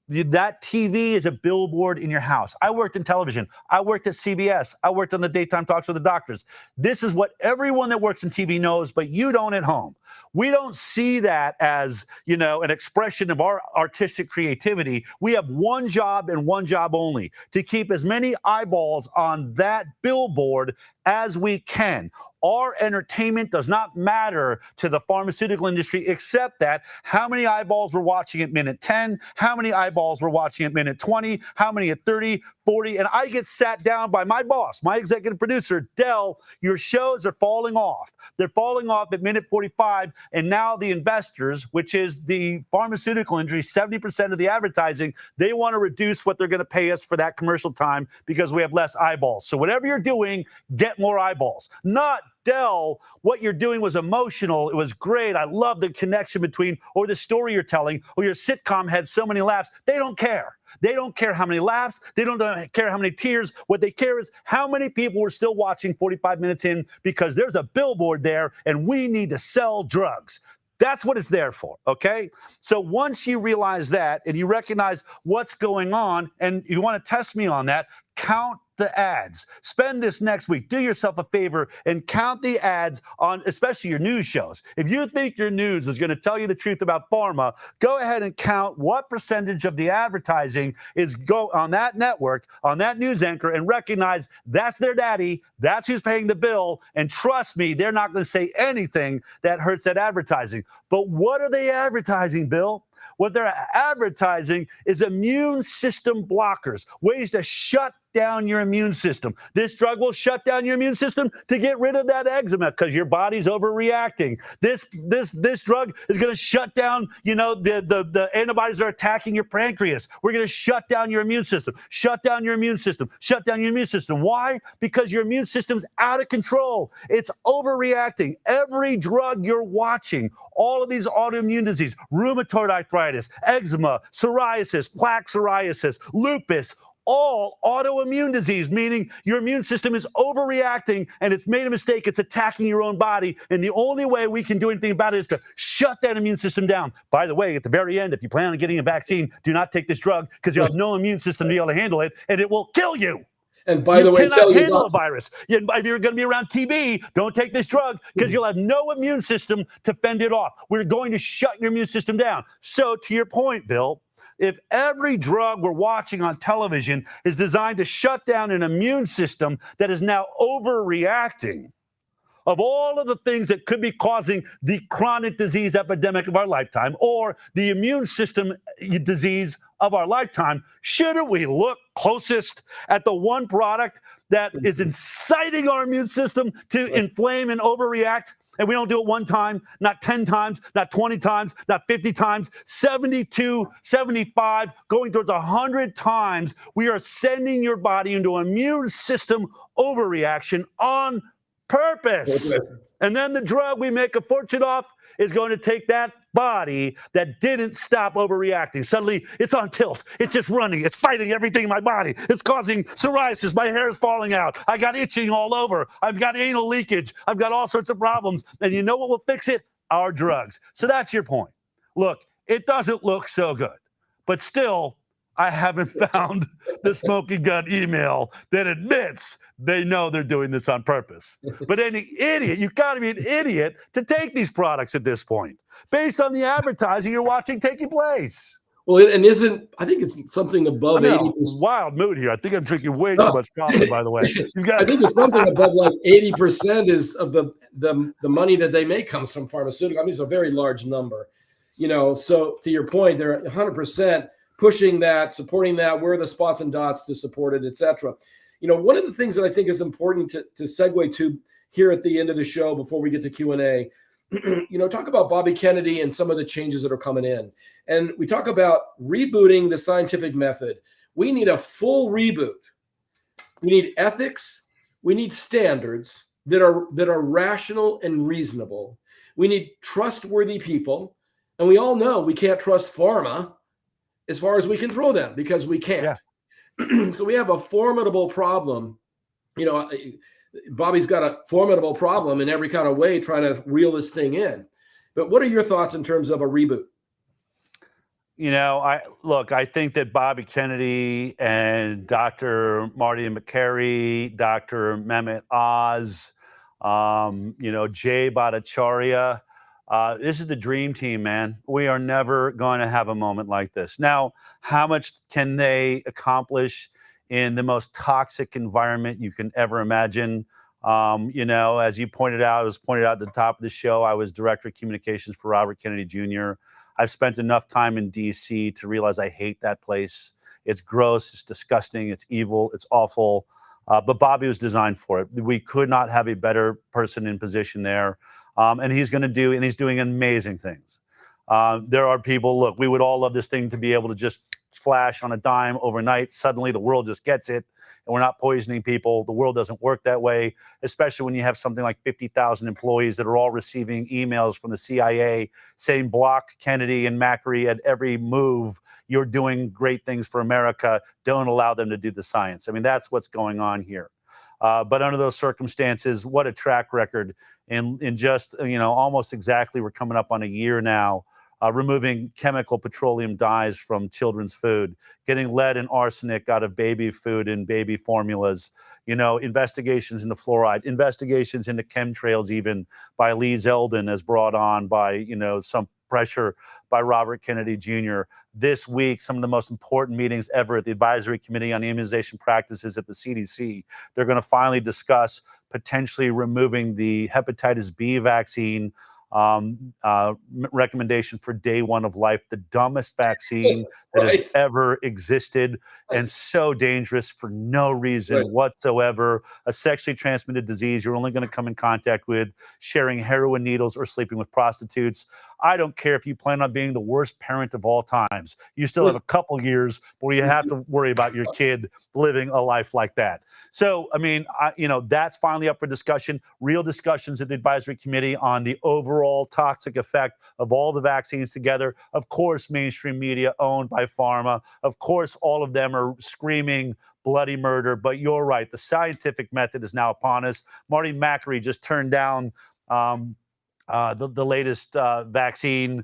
that TV is a billboard in your house. I worked in television. I worked at CBS. I worked on the daytime talks with the doctors. This is what everyone that works in TV knows, but you don't at home. We don't see that as, an expression of our artistic creativity. We have one job and one job only: to keep as many eyeballs on that billboard as we can. Our entertainment does not matter to the pharmaceutical industry, except that how many eyeballs were watching at minute 10, how many eyeballs were watching at minute 20, how many at 30, 40, and I get sat down by my boss, my executive producer, Del, your shows are falling off. They're falling off at minute 45, and now the investors, which is the pharmaceutical industry, 70% of the advertising, they want to reduce what they're going to pay us for that commercial time because we have less eyeballs. So whatever you're doing, get more eyeballs. Not Del, what you're doing was emotional. It was great. I love the connection between, or the story you're telling, or your sitcom had so many laughs. They don't care. They don't care how many laughs. They don't care how many tears. What they care is how many people were still watching 45 minutes in because there's a billboard there and we need to sell drugs. That's what it's there for, okay? So once you realize that and you recognize what's going on and you want to test me on that, count the ads. Spend this next week. Do yourself a favor and count the ads on especially your news shows. If you think your news is going to tell you the truth about pharma, go ahead and count what percentage of the advertising is on that network, on that news anchor, and recognize that's their daddy, that's who's paying the bill, and trust me, they're not going to say anything that hurts that advertising. But what are they advertising, Bill? What they're advertising is immune system blockers, ways to shut down your immune system. This drug will shut down your immune system to get rid of that eczema because your body's overreacting. This drug is going to shut down, the antibodies that are attacking your pancreas. We're going to shut down your immune system, shut down your immune system, shut down your immune system. Why? Because your immune system's out of control. It's overreacting. Every drug you're watching, all of these autoimmune diseases, rheumatoid arthritis, eczema, psoriasis, plaque psoriasis, lupus, all autoimmune disease, meaning your immune system is overreacting and it's made a mistake. It's attacking your own body. And the only way we can do anything about it is to shut that immune system down. By the way, at the very end, if you plan on getting a vaccine, do not take this drug because you have no immune system to be able to handle it and it will kill you. And by the way, you cannot handle a virus. If you're going to be around TB, don't take this drug because you'll have no immune system to fend it off. We're going to shut your immune system down. So to your point, Bill, if every drug we're watching on television is designed to shut down an immune system that is now overreacting, of all of the things that could be causing the chronic disease epidemic of our lifetime or the immune system disease of our lifetime, shouldn't we look closest at the one product that is inciting our immune system to inflame and overreact? And we don't do it one time, not 10 times, not 20 times, not 50 times, 72, 75, going towards 100 times. We are sending your body into an immune system overreaction on purpose. And then the drug we make a fortune off is going to take that body that didn't stop overreacting. Suddenly, it's on tilt. It's just running. It's fighting everything in my body. It's causing psoriasis. My hair is falling out. I got itching all over. I've got anal leakage. I've got all sorts of problems. And you know what will fix it? Our drugs. So that's your point. Look, it doesn't look so good. But still, I haven't found the smoking gun email that admits they know they're doing this on purpose. But any idiot, you've got to be an idiot to take these products at this point, based on the advertising you're watching taking place. Well, and I think it's something above 80%. Wild mood here. I think I'm drinking way too much coffee, by the way. I think it's something above like 80% is of the money that they make comes from pharmaceutical. I mean, it's a very large number, so to your point, they're 100% pushing that, supporting that, where are the spots and dots to support it, et cetera. One of the things that I think is important to segue to here at the end of the show before we get to Q&A, talk about Bobby Kennedy and some of the changes that are coming in. And we talk about rebooting the scientific method. We need a full reboot. We need ethics. We need standards that are rational and reasonable. We need trustworthy people. And we all know we can't trust pharma as far as we can throw them because we can't. Yeah. So we have a formidable problem. Bobby's got a formidable problem in every kind of way trying to reel this thing in. But what are your thoughts in terms of a reboot? I think that Bobby Kennedy and Dr. Marty McCary, Dr. Mehmet Oz, Jay Bhattacharya, this is the dream team, man. We are never going to have a moment like this. Now, how much can they accomplish in the most toxic environment you can ever imagine? As you pointed out, it was pointed out at the top of the show, I was director of communications for Robert Kennedy Jr. I've spent enough time in D.C. to realize I hate that place. It's gross, it's disgusting, it's evil, it's awful. But Bobby was designed for it. We could not have a better person in position there. And he's doing amazing things. There are people, look, we would all love this thing to be able to just flash on a dime overnight. Suddenly the world just gets it, and we're not poisoning people. The world doesn't work that way, especially when you have something like 50,000 employees that are all receiving emails from the CIA saying block Kennedy and Macri at every move. You're doing great things for America. Don't allow them to do the science. I mean, that's what's going on here. But under those circumstances, what a track record. In just, almost exactly, we're coming up on a year now, removing chemical petroleum dyes from children's food, getting lead and arsenic out of baby food and baby formulas, investigations into fluoride, investigations into chemtrails, even by Lee Zeldin, as brought on by, some pressure by Robert Kennedy Jr. This week, some of the most important meetings ever at the Advisory Committee on Immunization Practices at the CDC. They're going to finally discuss potentially removing the hepatitis B vaccine recommendation for day one of life, the dumbest vaccine that has ever existed, and so dangerous for no reason whatsoever. A sexually transmitted disease you're only going to come in contact with sharing heroin needles or sleeping with prostitutes. I don't care if you plan on being the worst parent of all times. You still have a couple years where you have to worry about your kid living a life like that. So, I mean, that's finally up for discussion. Real discussions at the advisory committee on the overall toxic effect of all the vaccines together. Of course, mainstream media owned by pharma. Of course, all of them are screaming bloody murder. But you're right. The scientific method is now upon us. Marty Macri just turned down the latest vaccine,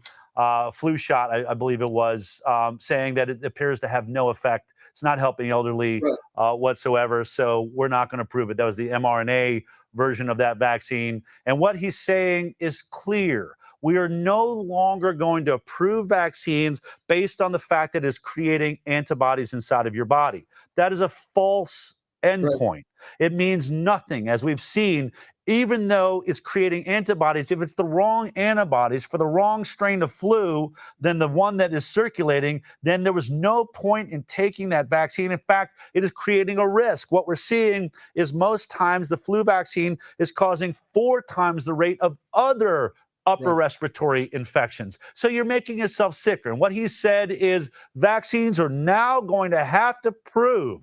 flu shot, I believe it was, saying that it appears to have no effect. It's not helping elderly whatsoever, so we're not going to prove it. That was the mRNA version of that vaccine. And what he's saying is clear. We are no longer going to approve vaccines based on the fact that it's creating antibodies inside of your body. That is a false endpoint. It means nothing. As we've seen, even though it's creating antibodies, if it's the wrong antibodies for the wrong strain of flu than the one that is circulating, then there was no point in taking that vaccine. In fact, it is creating a risk. What we're seeing is most times the flu vaccine is causing 4 times the rate of other upper respiratory infections. So you're making yourself sicker. And what he said is vaccines are now going to have to prove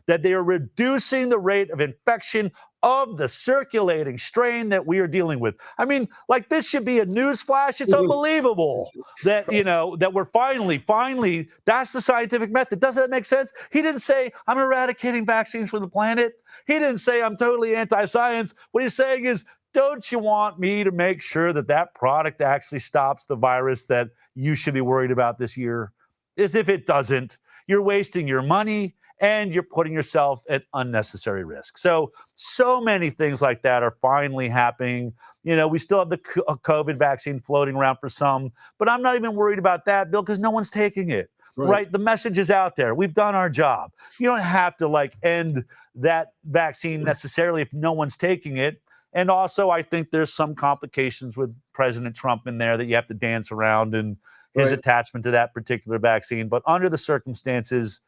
that they are reducing the rate of infection of the circulating strain that we are dealing with. I mean, like, this should be a news flash. It's unbelievable that, that we're finally, that's the scientific method. Doesn't that make sense? He didn't say, I'm eradicating vaccines from the planet. He didn't say, I'm totally anti-science. What he's saying is, don't you want me to make sure that that product actually stops the virus that you should be worried about this year? As if it doesn't, you're wasting your money and you're putting yourself at unnecessary risk. So many things like that are finally happening. We still have the COVID vaccine floating around for some, but I'm not even worried about that, Bill, because no one's taking it. Right? The message is out there. We've done our job. You don't have to end that vaccine necessarily if no one's taking it. And also, I think there's some complications with President Trump in there that you have to dance around and his attachment to that particular vaccine. But under the circumstances,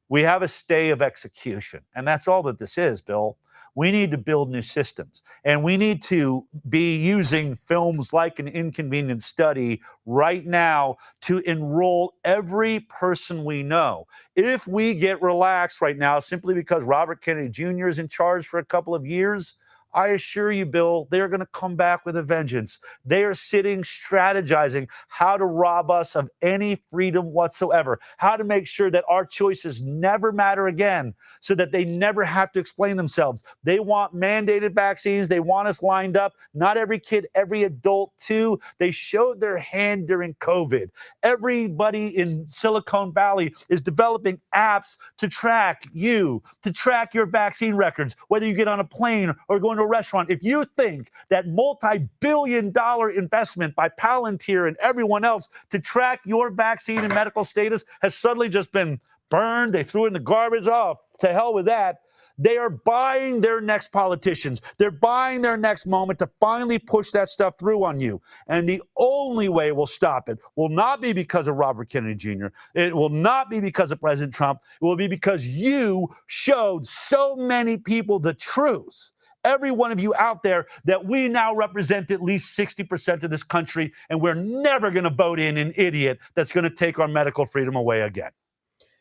we have a stay of execution. And that's all that this is, Bill. We need to build new systems. And we need to be using films like An Inconvenient Study right now to enroll every person we know. If we get relaxed right now simply because Robert Kennedy Jr. is in charge for a couple of years, I assure you, Bill, they're going to come back with a vengeance. They are sitting, strategizing how to rob us of any freedom whatsoever, how to make sure that our choices never matter again so that they never have to explain themselves. They want mandated vaccines. They want us lined up. Not every kid, every adult, too. They showed their hand during COVID. Everybody in Silicon Valley is developing apps to track you, to track your vaccine records, whether you get on a plane or going to a restaurant. If you think that multi-billion-dollar investment by Palantir and everyone else to track your vaccine and medical status has suddenly just been burned, they threw it in the garbage, to hell with that, They are buying their next politicians. They're buying their next moment to finally push that stuff through on you. And the only way we'll stop it will not be because of Robert Kennedy Jr. It will not be because of President Trump. It will be because you showed so many people the truth. Every one of you out there, that we now represent at least 60% of this country, and we're never going to vote in an idiot that's going to take our medical freedom away again.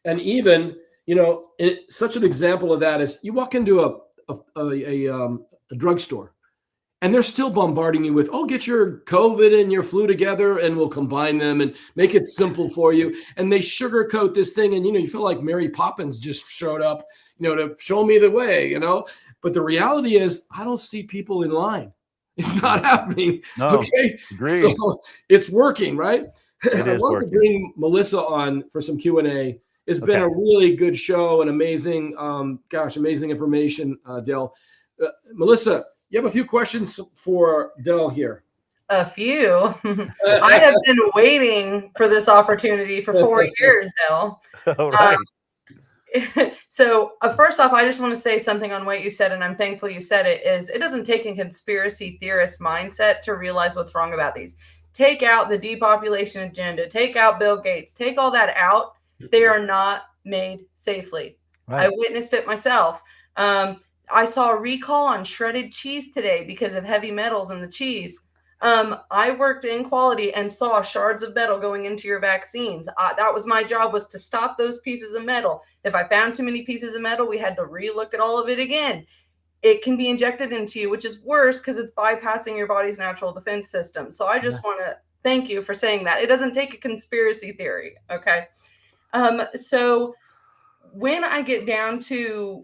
And even, such an example of that is you walk into a drugstore, and they're still bombarding you with, oh, get your COVID and your flu together, and we'll combine them and make it simple for you. And they sugarcoat this thing, and you feel like Mary Poppins just showed up, to show me the way, But the reality is, I don't see people in line. It's not happening. No, okay, agreed. So it's working, right? It I is wanted working. to bring Melissa on for some Q&A. It's been a really good show and amazing, amazing information, Del. Melissa, you have a few questions for Del here. A few. I have been waiting for this opportunity for 4 years, Del. All right. So first off, I just want to say something on what you said, and I'm thankful you said it, is it doesn't take a conspiracy theorist mindset to realize what's wrong about these. Take out the depopulation agenda, take out Bill Gates, take all that out. They are not made safely. Right. I witnessed it myself. I saw a recall on shredded cheese today because of heavy metals in the cheese. I worked in quality and saw shards of metal going into your vaccines. That was my job, was to stop those pieces of metal. If I found too many pieces of metal, we had to relook at all of it again. It can be injected into you, which is worse because it's bypassing your body's natural defense system. So I just want to thank you for saying that. It doesn't take a conspiracy theory. Okay. So when I get down to,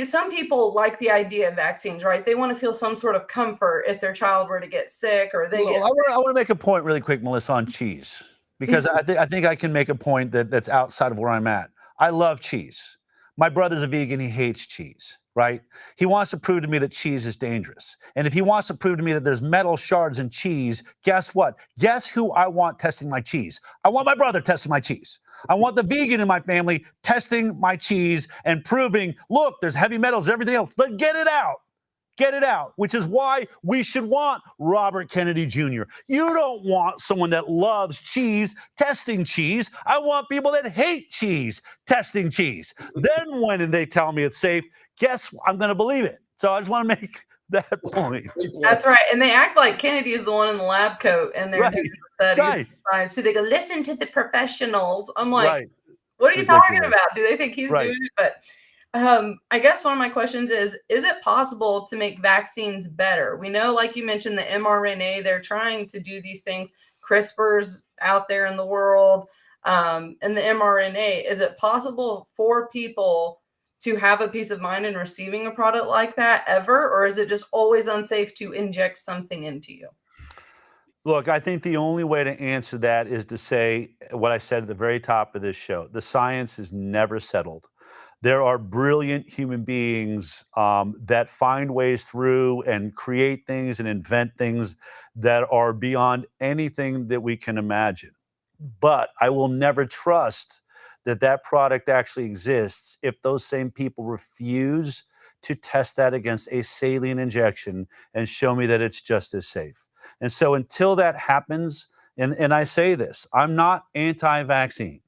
some people like the idea of vaccines, right? They want to feel some sort of comfort if their child were to get sick or they get sick. I want to make a point really quick, Melissa, on cheese, because I think I can make a point that's outside of where I'm at. I love cheese. My brother's a vegan. He hates cheese, right? He wants to prove to me that cheese is dangerous. And if he wants to prove to me that there's metal shards in cheese, guess what? Guess who I want testing my cheese? I want my brother testing my cheese. I want the vegan in my family testing my cheese and proving, look, there's heavy metals and everything else. But get it out. Get it out, which is why we should want Robert Kennedy Jr. You don't want someone that loves cheese testing cheese. I want people that hate cheese testing cheese. Then when they tell me it's safe, guess I'm going to believe it. So I just want to make that point. That's right. And they act like Kennedy is the one in the lab coat and they're doing the studies. Right. So they go, listen to the professionals. I'm like, what are you talking about? Do they think he's doing it? But I guess one of my questions is it possible to make vaccines better? We know, like you mentioned, the mRNA, they're trying to do these things. CRISPR's out there in the world, and the mRNA. Is it possible for people to have a peace of mind in receiving a product like that ever? Or is it just always unsafe to inject something into you? Look, I think the only way to answer that is to say what I said at the very top of this show. The science is never settled. There are brilliant human beings that find ways through and create things and invent things that are beyond anything that we can imagine. But I will never trust that product actually exists if those same people refuse to test that against a saline injection and show me that it's just as safe. And so until that happens, and I say this, I'm not anti-vaccine.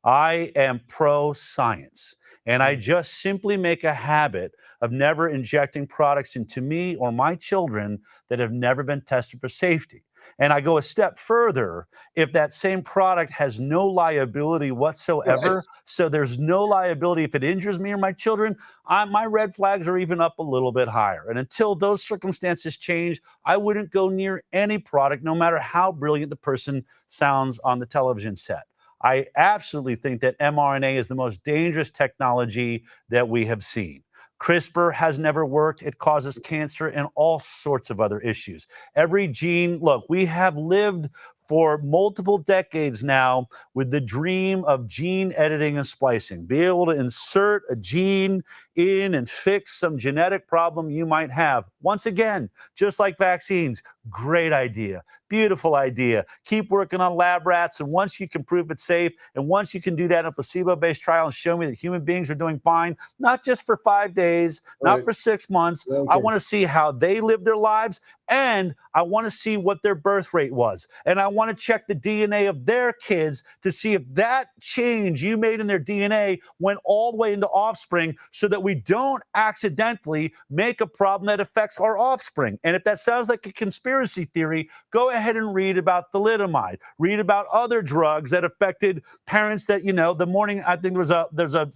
I am pro-science. And I just simply make a habit of never injecting products into me or my children that have never been tested for safety. And I go a step further. If that same product has no liability whatsoever, so there's no liability if it injures me or my children, my red flags are even up a little bit higher. And until those circumstances change, I wouldn't go near any product, no matter how brilliant the person sounds on the television set. I absolutely think that mRNA is the most dangerous technology that we have seen. CRISPR has never worked. It causes cancer and all sorts of other issues. Every gene, look, we have lived for multiple decades now with the dream of gene editing and splicing. Be able to insert a gene in and fix some genetic problem you might have. Once again, just like vaccines, great idea, beautiful idea. Keep working on lab rats, and once you can prove it's safe, and once you can do that in a placebo-based trial and show me that human beings are doing fine, not just for 5 days, not for 6 months. I want to see how they live their lives, and I want to see what their birth rate was. And I want to check the DNA of their kids to see if that change you made in their DNA went all the way into offspring, so that we don't accidentally make a problem that affects our offspring. And if that sounds like a conspiracy theory, go ahead and read about thalidomide. Read about other drugs that affected parents that, the morning, I think there's a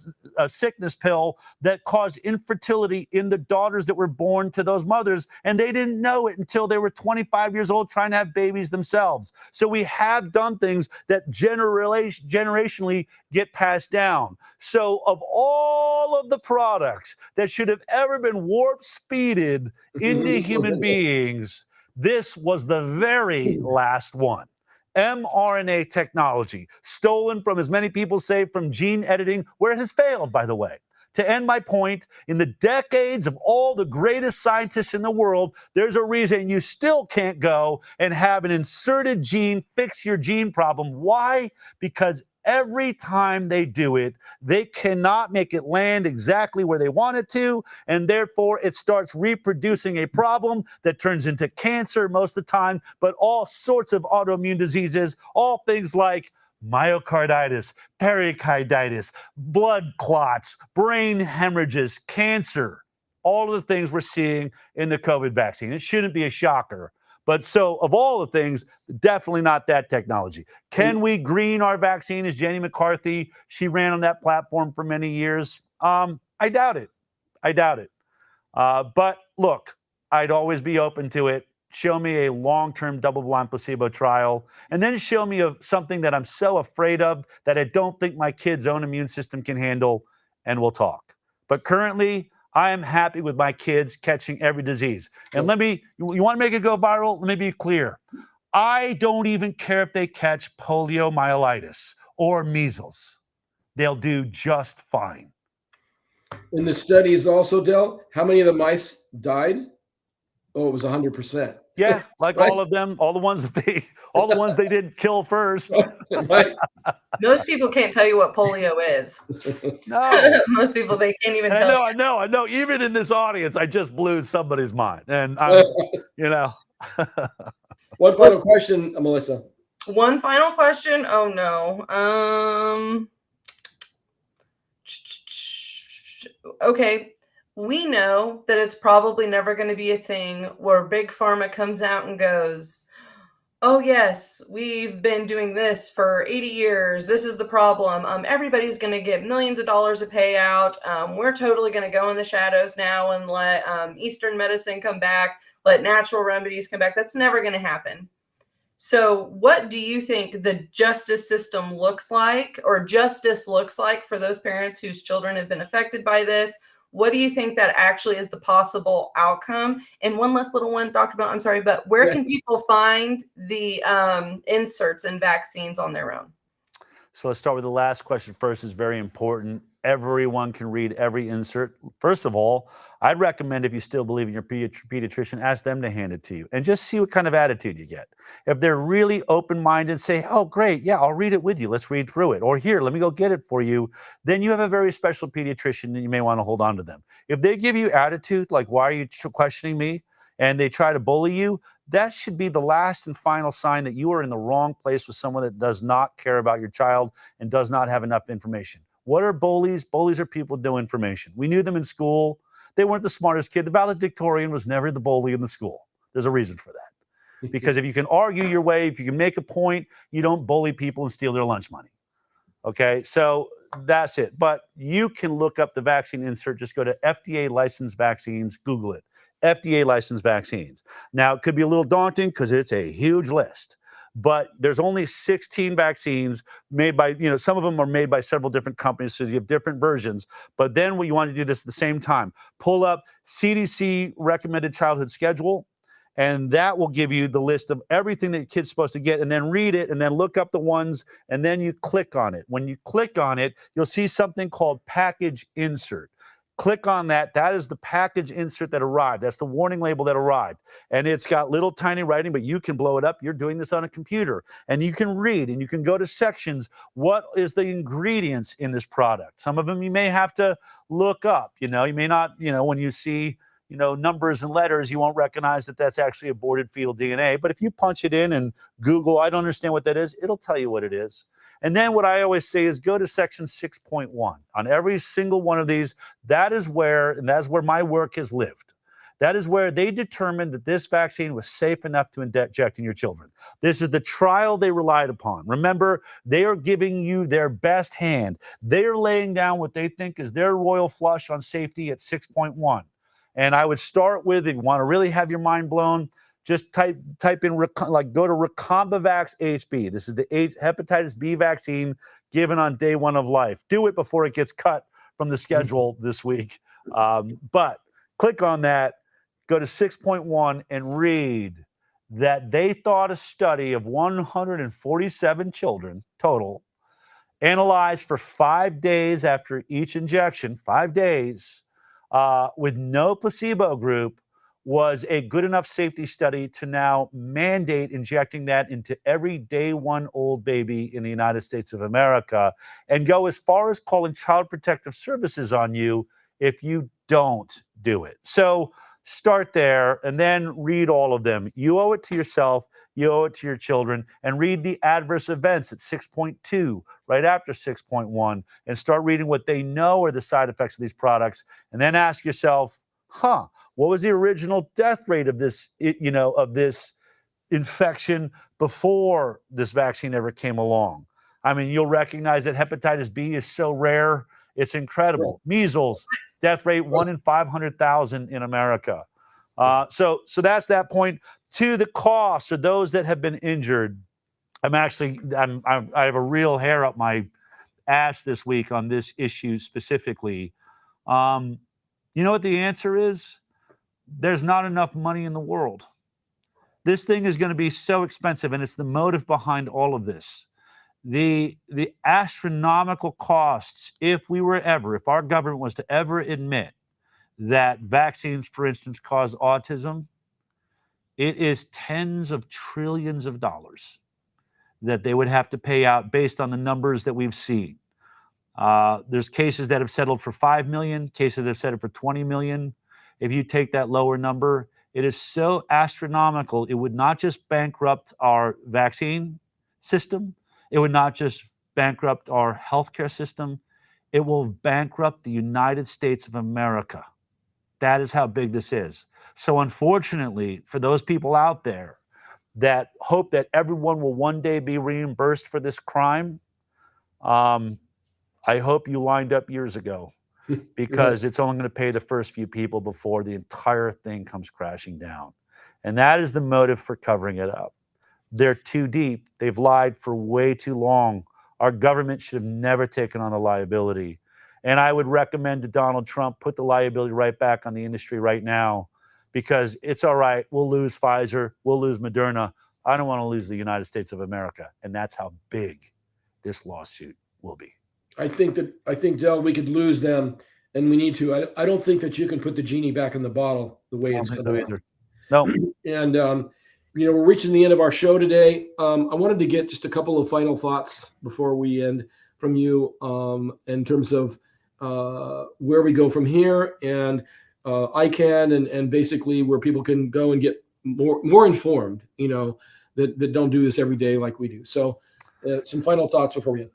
sickness pill that caused infertility in the daughters that were born to those mothers, and they didn't know it until they were 25 years old trying to have babies themselves. So we have done things that generationally get passed down. So of all of the products that should have ever been warp speeded into human beings, this was the very last one. mRNA technology, stolen from, as many people say, from gene editing, where it has failed, by the way. To end my point, in the decades of all the greatest scientists in the world, there's a reason you still can't go and have an inserted gene fix your gene problem. Why? Because every time they do it, they cannot make it land exactly where they want it to, and therefore it starts reproducing a problem that turns into cancer most of the time, but all sorts of autoimmune diseases, all things like myocarditis, pericarditis, blood clots, brain hemorrhages, cancer, all of the things we're seeing in the COVID vaccine. It shouldn't be a shocker. But so of all the things, definitely not that technology. Can we green our vaccine, as Jenny McCarthy? She ran on that platform for many years. I doubt it. But look, I'd always be open to it. Show me a long-term double-blind placebo trial, and then show me something that I'm so afraid of that I don't think my kid's own immune system can handle, and we'll talk. But currently, I am happy with my kids catching every disease. And you want to make it go viral? Let me be clear. I don't even care if they catch poliomyelitis or measles. They'll do just fine. In the studies also, Del, how many of the mice died? Oh, it was 100%. Yeah, like right? all of them, all the ones they didn't kill first. Right. Most people can't tell you what polio is. No. Most people, they can't even And tell I you. know. Even in this audience, I just blew somebody's mind. And I'm, One final question, Melissa. One final question. Oh no. Okay. We know that it's probably never going to be a thing where Big Pharma comes out and goes, oh yes, we've been doing this for 80 years. This is the problem. Everybody's going to get millions of dollars of payout. We're totally going to go in the shadows now and let Eastern medicine come back, let natural remedies come back. That's never going to happen. So what do you think the justice system looks like, or justice looks like, for those parents whose children have been affected by this? What do you think that actually is the possible outcome? And one last little one, Dr. Bell, I'm sorry, but where can people find the inserts and vaccines on their own? So let's start with the last question first. It's very important. Everyone can read every insert. First of all, I'd recommend, if you still believe in your pediatrician, ask them to hand it to you and just see what kind of attitude you get. If they're really open-minded, say, oh, great, yeah, I'll read it with you. Let's read through it. Or here, let me go get it for you. Then you have a very special pediatrician and you may want to hold on to them. If they give you attitude, like, why are you questioning me? And they try to bully you, that should be the last and final sign that you are in the wrong place with someone that does not care about your child and does not have enough information. What are bullies? Bullies are people with no information. We knew them in school. They weren't the smartest kid. The valedictorian was never the bully in the school. There's a reason for that. Because if you can argue your way, if you can make a point, you don't bully people and steal their lunch money. Okay, so that's it. But you can look up the vaccine insert. Just go to FDA licensed vaccines, Google it. FDA licensed vaccines. Now, it could be a little daunting because it's a huge list, but there's only 16 vaccines made by, some of them are made by several different companies, so you have different versions. But then what you want to do this at the same time, pull up CDC recommended childhood schedule And that will give you the list of everything that your kid's supposed to get, and then read it and then look up the ones, and then you click on it. When you click on it, you'll see something called package insert. Click on that. That is the package insert that arrived. That's the warning label that arrived. And it's got little tiny writing, but you can blow it up. You're doing this on a computer. And you can read, and you can go to sections. What is the ingredients in this product? Some of them you may have to look up. You may not, when you see numbers and letters, you won't recognize that that's actually aborted fetal DNA. But if you punch it in and Google, I don't understand what that is, it'll tell you what it is. And then what I always say is go to section 6.1. On every single one of these, that's where my work has lived. That is where they determined that this vaccine was safe enough to inject in your children. This is the trial they relied upon. Remember, they are giving you their best hand. They are laying down what they think is their royal flush on safety at 6.1. And I would start with, if you want to really have your mind blown, just type in, go to Recombavax HB. This is the hepatitis B vaccine given on day 1 of life. Do it before it gets cut from the schedule this week. But click on that, go to 6.1 and read that they thought a study of 147 children total, analyzed for 5 days after each injection, 5 days, with no placebo group, was a good enough safety study to now mandate injecting that into every day 1 old baby in the United States of America, and go as far as calling Child Protective Services on you if you don't do it. So start there and then read all of them. You owe it to yourself, you owe it to your children, and read the adverse events at 6.2, right after 6.1, and start reading what they know are the side effects of these products, and then ask yourself, what was the original death rate of this, of this infection before this vaccine ever came along? I mean, you'll recognize that hepatitis B is so rare, it's incredible. Measles, death rate 1 in 500,000 in America. So that's that point. To the costs of those that have been injured, I have a real hair up my ass this week on this issue specifically. You know what the answer is? There's not enough money in the world. This thing is going to be so expensive, and it's the motive behind all of this. The astronomical costs, if our government was to ever admit that vaccines, for instance, cause autism, it is tens of trillions of dollars that they would have to pay out based on the numbers that we've seen. There's cases that have settled for 5 million, cases that have settled for 20 million. If you take that lower number, it is so astronomical. It would not just bankrupt our vaccine system. It would not just bankrupt our healthcare system. It will bankrupt the United States of America. That is how big this is. So unfortunately, for those people out there that hope that everyone will one day be reimbursed for this crime, I hope you lined up years ago, because it's only going to pay the first few people before the entire thing comes crashing down. And that is the motive for covering it up. They're too deep. They've lied for way too long. Our government should have never taken on the liability. And I would recommend to Donald Trump, put the liability right back on the industry right now, because it's all right. We'll lose Pfizer. We'll lose Moderna. I don't want to lose the United States of America. And that's how big this lawsuit will be. I think, Del, we could lose them, and we need to. I don't think that you can put the genie back in the bottle the way it's coming out. No. And, we're reaching the end of our show today. I wanted to get just a couple of final thoughts before we end from you, in terms of where we go from here, and ICANN, and basically where people can go and get more informed, that don't do this every day like we do. So some final thoughts before we end.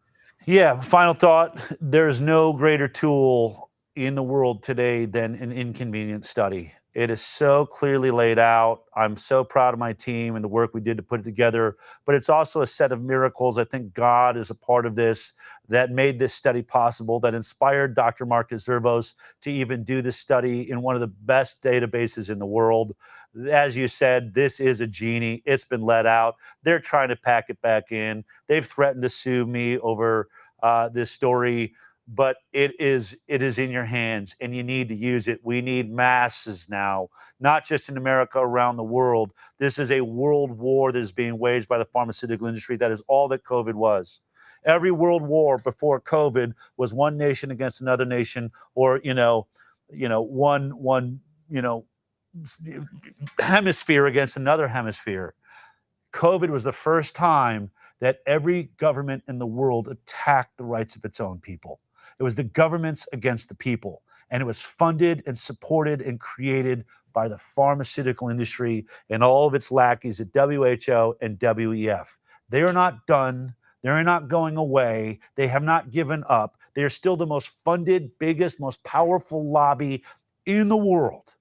Yeah, final thought. There's no greater tool in the world today than an inconvenient study. It is so clearly laid out. I'm so proud of my team and the work we did to put it together, but it's also a set of miracles. I think God is a part of this, that made this study possible, that inspired Dr. Marcus Zervos to even do this study in one of the best databases in the world. As you said, this is a genie. It's been let out. They're trying to pack it back in. They've threatened to sue me over this story. but it is in your hands, and you need to use it. We need masses now, not just in America, around the world. This is a world war that is being waged by the pharmaceutical industry. That is all that COVID was. Every world war before COVID was one nation against another nation, or one hemisphere against another hemisphere. COVID was the first time that every government in the world attacked the rights of its own people. It was the governments against the people, and it was funded and supported and created by the pharmaceutical industry and all of its lackeys at WHO and WEF. They are not done. They are not going away. They have not given up. They are still the most funded, biggest, most powerful lobby in the world.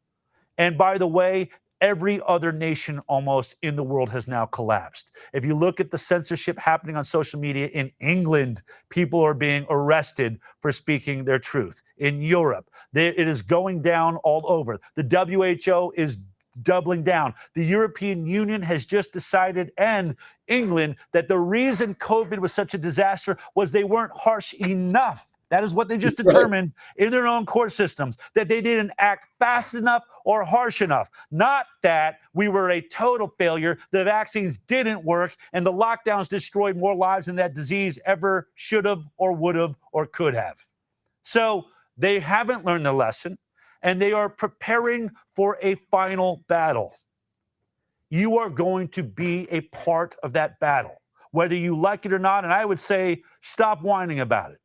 And by the way, every other nation almost in the world has now collapsed. If you look at the censorship happening on social media in England, people are being arrested for speaking their truth. In Europe, it is going down all over. The WHO is doubling down. The European Union has just decided, and England, that the reason COVID was such a disaster was they weren't harsh enough. That is what they just determined in their own court systems, that they didn't act fast enough or harsh enough. Not that we were a total failure, the vaccines didn't work, and the lockdowns destroyed more lives than that disease ever should have or would have or could have. So they haven't learned the lesson, and they are preparing for a final battle. You are going to be a part of that battle, whether you like it or not, and I would say stop whining about it.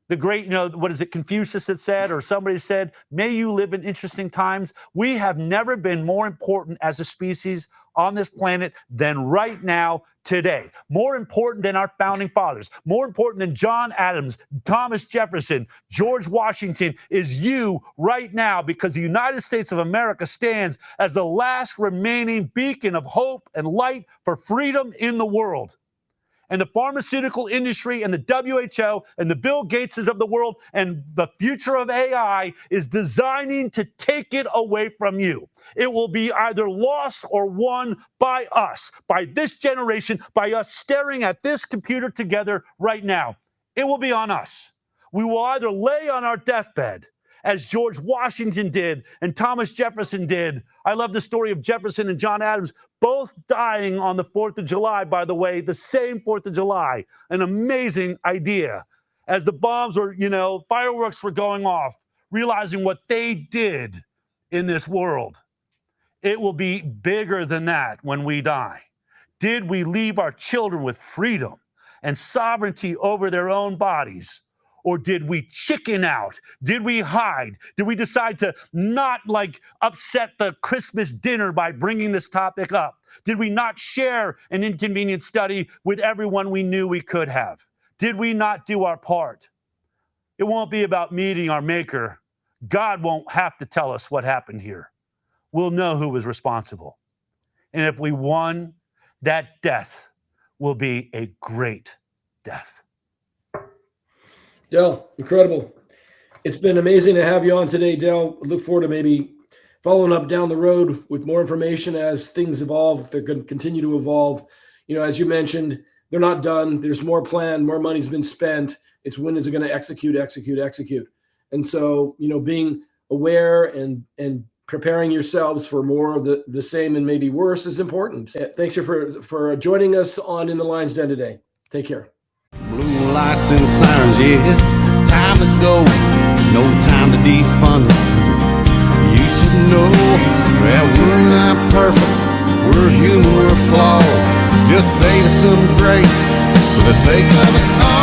The great, what is it, Confucius that said, or somebody said, may you live in interesting times. We have never been more important as a species on this planet than right now, today. More important than our founding fathers, more important than John Adams, Thomas Jefferson, George Washington is you right now, because the United States of America stands as the last remaining beacon of hope and light for freedom in the world. And the pharmaceutical industry and the WHO and the Bill Gateses of the world and the future of AI is designing to take it away from you. It will be either lost or won by us, by this generation, by us staring at this computer together right now. It will be on us. We will either lay on our deathbed, as George Washington did and Thomas Jefferson did. I love the story of Jefferson and John Adams, both dying on the 4th of July, by the way, the same 4th of July. An amazing idea. As the bombs were, fireworks were going off, realizing what they did in this world. It will be bigger than that when we die. Did we leave our children with freedom and sovereignty over their own bodies? Or did we chicken out? Did we hide? Did we decide to not upset the Christmas dinner by bringing this topic up? Did we not share an inconvenient study with everyone we knew we could have? Did we not do our part? It won't be about meeting our maker. God won't have to tell us what happened here. We'll know who was responsible. And if we won, that death will be a great death. Del, incredible. It's been amazing to have you on today, Del. I look forward to maybe following up down the road with more information as things evolve. They're going to continue to evolve. As you mentioned, they're not done. There's more planned, more money's been spent. It's when is it going to execute. And so, being aware and preparing yourselves for more of the same and maybe worse is important. Thanks for joining us on In the Lion's Den today. Take care. Blue lights and sirens, yeah, it's time to go. No time to defund us. You should know that we're not perfect. We're human, we're flawed. Just save us some grace for the sake of us all.